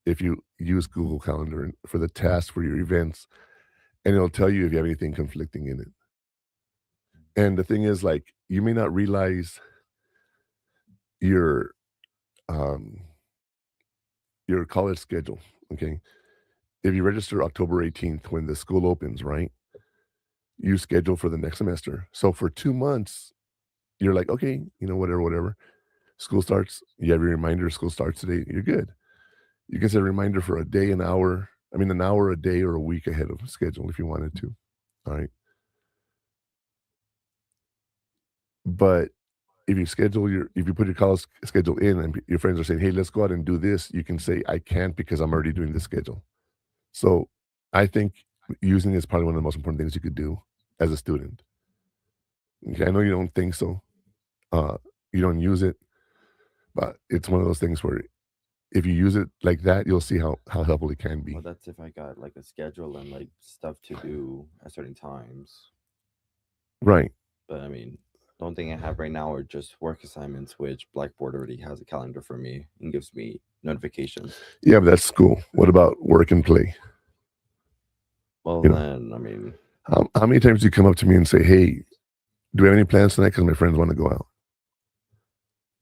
if you use Google Calendar for the tasks for your events, and it'll tell you if you have anything conflicting in it. And the thing is, like, you may not realize your um, your college schedule. Okay, if you register October 18th when the school opens, right? You schedule for the next semester. So for 2 months, you're like, okay, whatever, whatever. School starts. You have your reminder. School starts today. You're good. You can set a reminder for a day, an hour. I mean, an hour a day or a week ahead of schedule if you wanted to. All right. But if you put your college schedule in and your friends are saying, hey, let's go out and do this, you can say, I can't because I'm already doing this schedule. So I think using it is probably one of the most important things you could do as a student. Okay, I know you don't think so. You don't use it, but it's one of those things where if you use it like that, you'll see how helpful it can be. Well, that's if I got like a schedule and like stuff to do at certain times. Right. But I mean, the only thing I have right now are just work assignments, which Blackboard already has a calendar for me and gives me notifications. Yeah, but that's school. What about work and play? Well, You know, then, I mean, how many times do you come up to me and say, hey, do we have any plans tonight? Because my friends want to go out.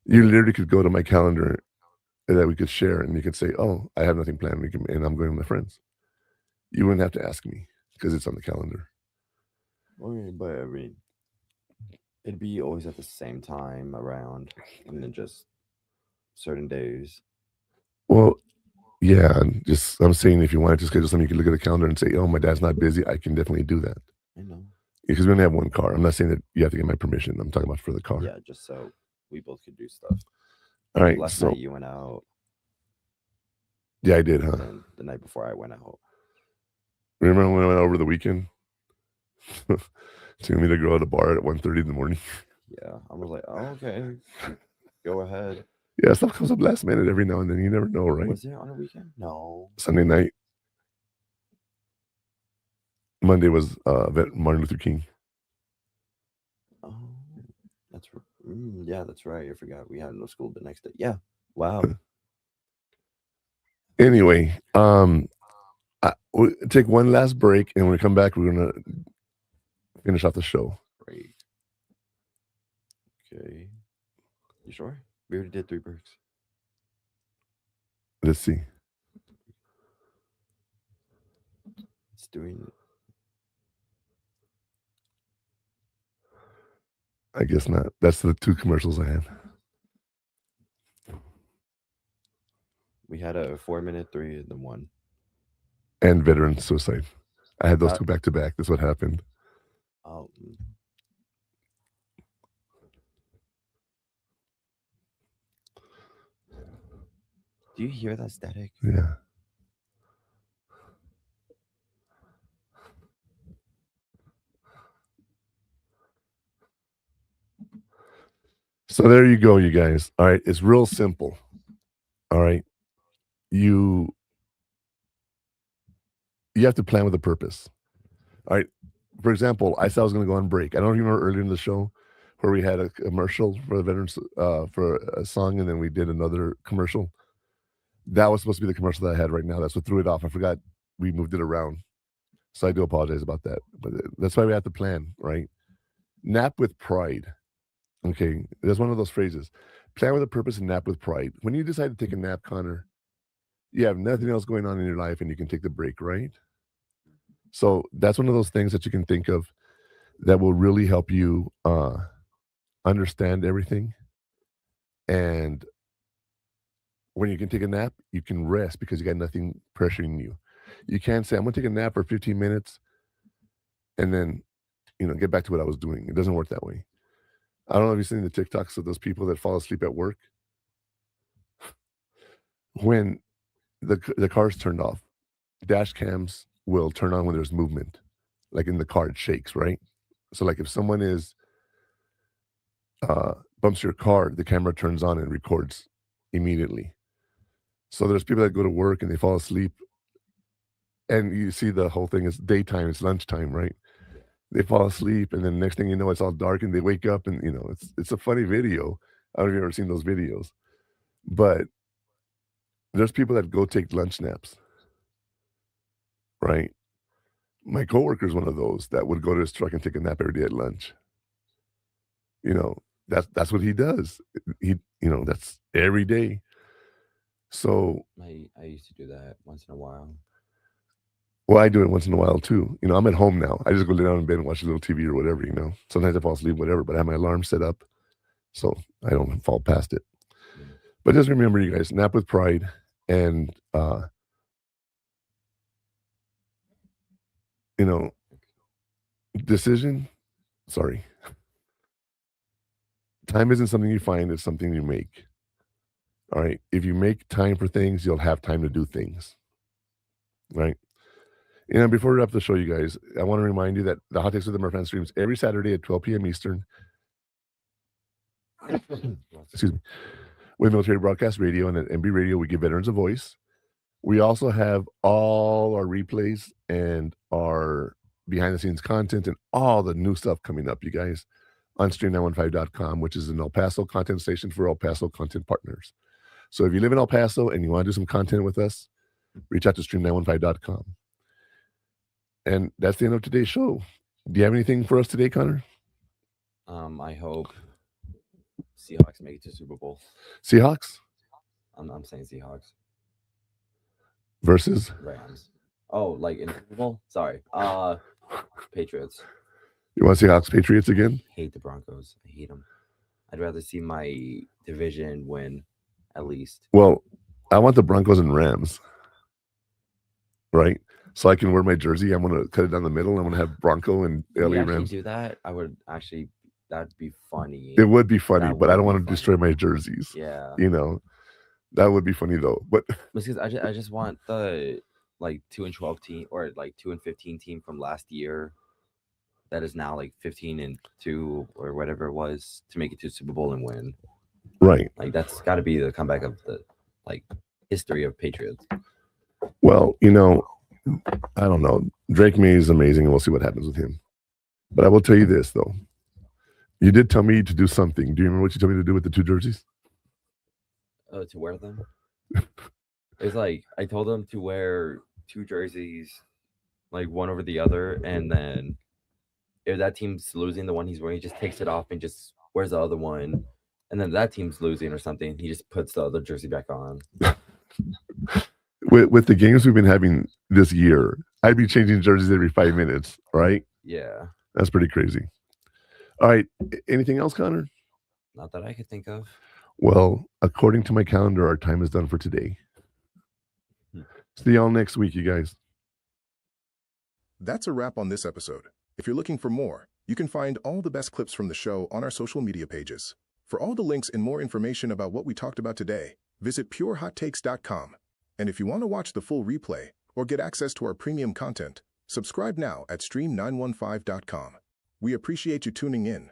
You literally could go to my calendar that we could share, and you could say, "Oh, I have nothing planned. And I'm going with my friends." You wouldn't have to ask me because it's on the calendar. okay, but I mean, it'd be always at the same time around, and then just certain days. Well, yeah, and just I'm saying if you wanted to schedule something, you could look at the calendar and say, "Oh, my dad's not busy. I can definitely do that." I know. Because we only have one car. I'm not saying that you have to get my permission. I'm talking about for the car. Yeah, just so we both could do stuff. All right. Last So night you went out, yeah, I did, and huh? then the night before I went out. Remember when I went over the weekend? Took me to go to a bar at 1:30 in the morning. Yeah, I was like, oh, okay, go ahead. Yeah, stuff comes up last minute every now and then. You never know, right? Was it on a weekend? No. Sunday night. Monday was Martin Luther King. Oh, that's yeah, that's right. I forgot we had no school the next day. Yeah. Wow. Anyway, we'll take one last break, and when we come back, we're gonna finish off the show. Great. Okay. You sure? We already did 3 breaks. Let's see. It's doing. I guess not. That's the 2 commercials I had. We had a 4-minute, 3, and then 1. And veteran suicide. I had those That- 2 back to back. That's what happened. Um, do you hear that static? Yeah. So there you go, you guys. All right, it's real simple. All right. You have to plan with a purpose. All right. For example, I said I was going to go on break. I don't remember earlier in the show where we had a commercial for the veterans for a song, and then we did another commercial. That was supposed to be the commercial that I had right now. That's what threw it off. I forgot we moved it around. So I do apologize about that. But that's why we have to plan, right? Nap with pride. Okay. That's one of those phrases. Plan with a purpose and nap with pride. When you decide to take a nap, Connor, you have nothing else going on in your life and you can take the break, right? So that's one of those things that you can think of that will really help you understand everything. And when you can take a nap, you can rest because you got nothing pressuring you. You can't say, I'm going to take a nap for 15 minutes and then, get back to what I was doing. It doesn't work that way. I don't know if you've seen the TikToks of those people that fall asleep at work. When the car's turned off, dash cams will turn on when there's movement. Like in the car, it shakes, right? So like if someone bumps your car, the camera turns on and records immediately. So there's people that go to work and they fall asleep, and you see the whole thing is daytime, it's lunchtime, right? They fall asleep, and then next thing you know, it's all dark, and they wake up, and it's a funny video. I don't know if you've ever seen those videos, but there's people that go take lunch naps, right? My coworker is one of those that would go to his truck and take a nap every day at lunch. That's what he does. That's every day. So I used to do that once in a while. Well, I do it once in a while too. I'm at home now. I just go lay down in bed and watch a little TV or whatever. Sometimes I fall asleep, whatever, but I have my alarm set up so I don't fall past it. Yeah. But just remember, you guys, nap with pride and decision. Sorry. Time isn't something you find, it's something you make. All right. If you make time for things, you'll have time to do things. Right. Before we wrap the show, you guys, I want to remind you that the Hot Takes with the Murph streams every Saturday at 12 p.m. Eastern. Excuse me. With Military Broadcast Radio and at MB Radio, we give veterans a voice. We also have all our replays and our behind-the-scenes content and all the new stuff coming up, you guys, on stream915.com, which is an El Paso content station for El Paso content partners. So if you live in El Paso and you want to do some content with us, reach out to stream915.com. And that's the end of today's show. Do you have anything for us today, Connor? I hope Seahawks make it to Super Bowl. Seahawks? I'm saying Seahawks. Versus? Rams. Oh, like in Super Bowl? Sorry. Patriots. You want Seahawks Patriots again? I hate the Broncos. I hate them. I'd rather see my division win, at least. Well, I want the Broncos and Rams. Right? So I can wear my jersey. I'm going to cut it down the middle. I'm going to have Bronco and LA Rams. Do that? I would actually, that'd be funny. It would be funny, but I don't want to destroy my jerseys. Yeah. That would be funny though. But because I just want the 2-12 team or 2-15 team from last year that is now 15-2 or whatever it was to make it to Super Bowl and win. Right. That's got to be the comeback of the history of Patriots. Well, I don't know. Drake May is amazing, and we'll see what happens with him. But I will tell you this, though. You did tell me to do something. Do you remember what you told me to do with the two jerseys? To wear them? It's I told them to wear two jerseys, one over the other, and then if that team's losing, the one he's wearing, he just takes it off and just wears the other one. And then that team's losing or something, he just puts the other jersey back on. With the games we've been having this year, I'd be changing jerseys every 5 minutes, right? Yeah. That's pretty crazy. All right. Anything else, Connor? Not that I could think of. Well, according to my calendar, our time is done for today. See y'all next week, you guys. That's a wrap on this episode. If you're looking for more, you can find all the best clips from the show on our social media pages. For all the links and more information about what we talked about today, visit purehottakes.com. And if you want to watch the full replay or get access to our premium content, subscribe now at stream915.com. We appreciate you tuning in.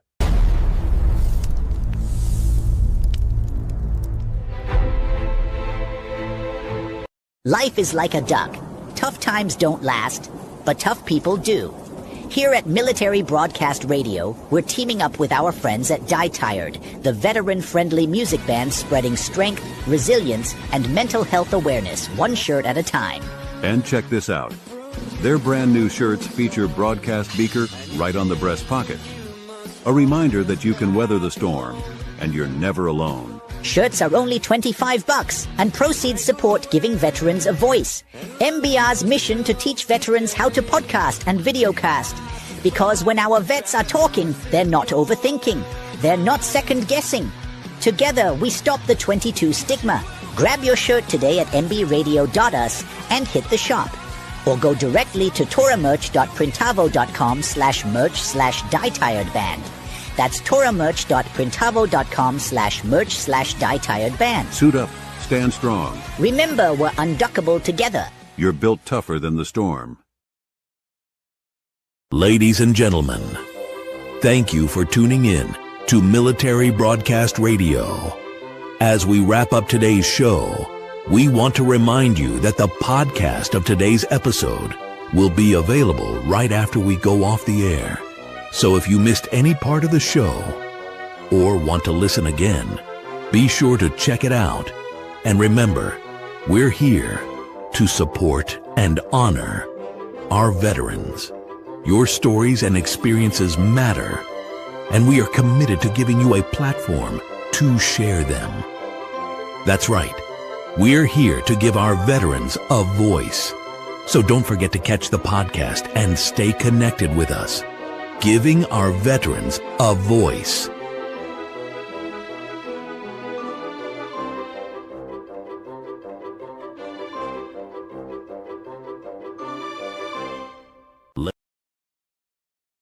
Life is like a duck. Tough times don't last, but tough people do. Here at Military Broadcast Radio, we're teaming up with our friends at Die Tired, the veteran-friendly music band spreading strength, resilience, and mental health awareness one shirt at a time. And check this out. Their brand new shirts feature broadcast beaker right on the breast pocket. A reminder that you can weather the storm, and you're never alone. Shirts are only $25, and proceeds support giving veterans a voice. MBR's mission to teach veterans how to podcast and videocast. Because when our vets are talking, they're not overthinking. They're not second-guessing. Together, we stop the 22 stigma. Grab your shirt today at mbradio.us and hit the shop. Or go directly to toramerch.printavo.com/merch/dietiredband. That's toramerch.printavo.com/merch/dietiredband. Suit up, stand strong. Remember, we're unduckable together. You're built tougher than the storm. Ladies and gentlemen, thank you for tuning in to Military Broadcast Radio. As we wrap up today's show, we want to remind you that the podcast of today's episode will be available right after we go off the air. So if you missed any part of the show or want to listen again, be sure to check it out. And remember, we're here to support and honor our veterans. Your stories and experiences matter, and we are committed to giving you a platform to share them. That's right. We're here to give our veterans a voice. So don't forget to catch the podcast and stay connected with us. Giving our veterans a voice.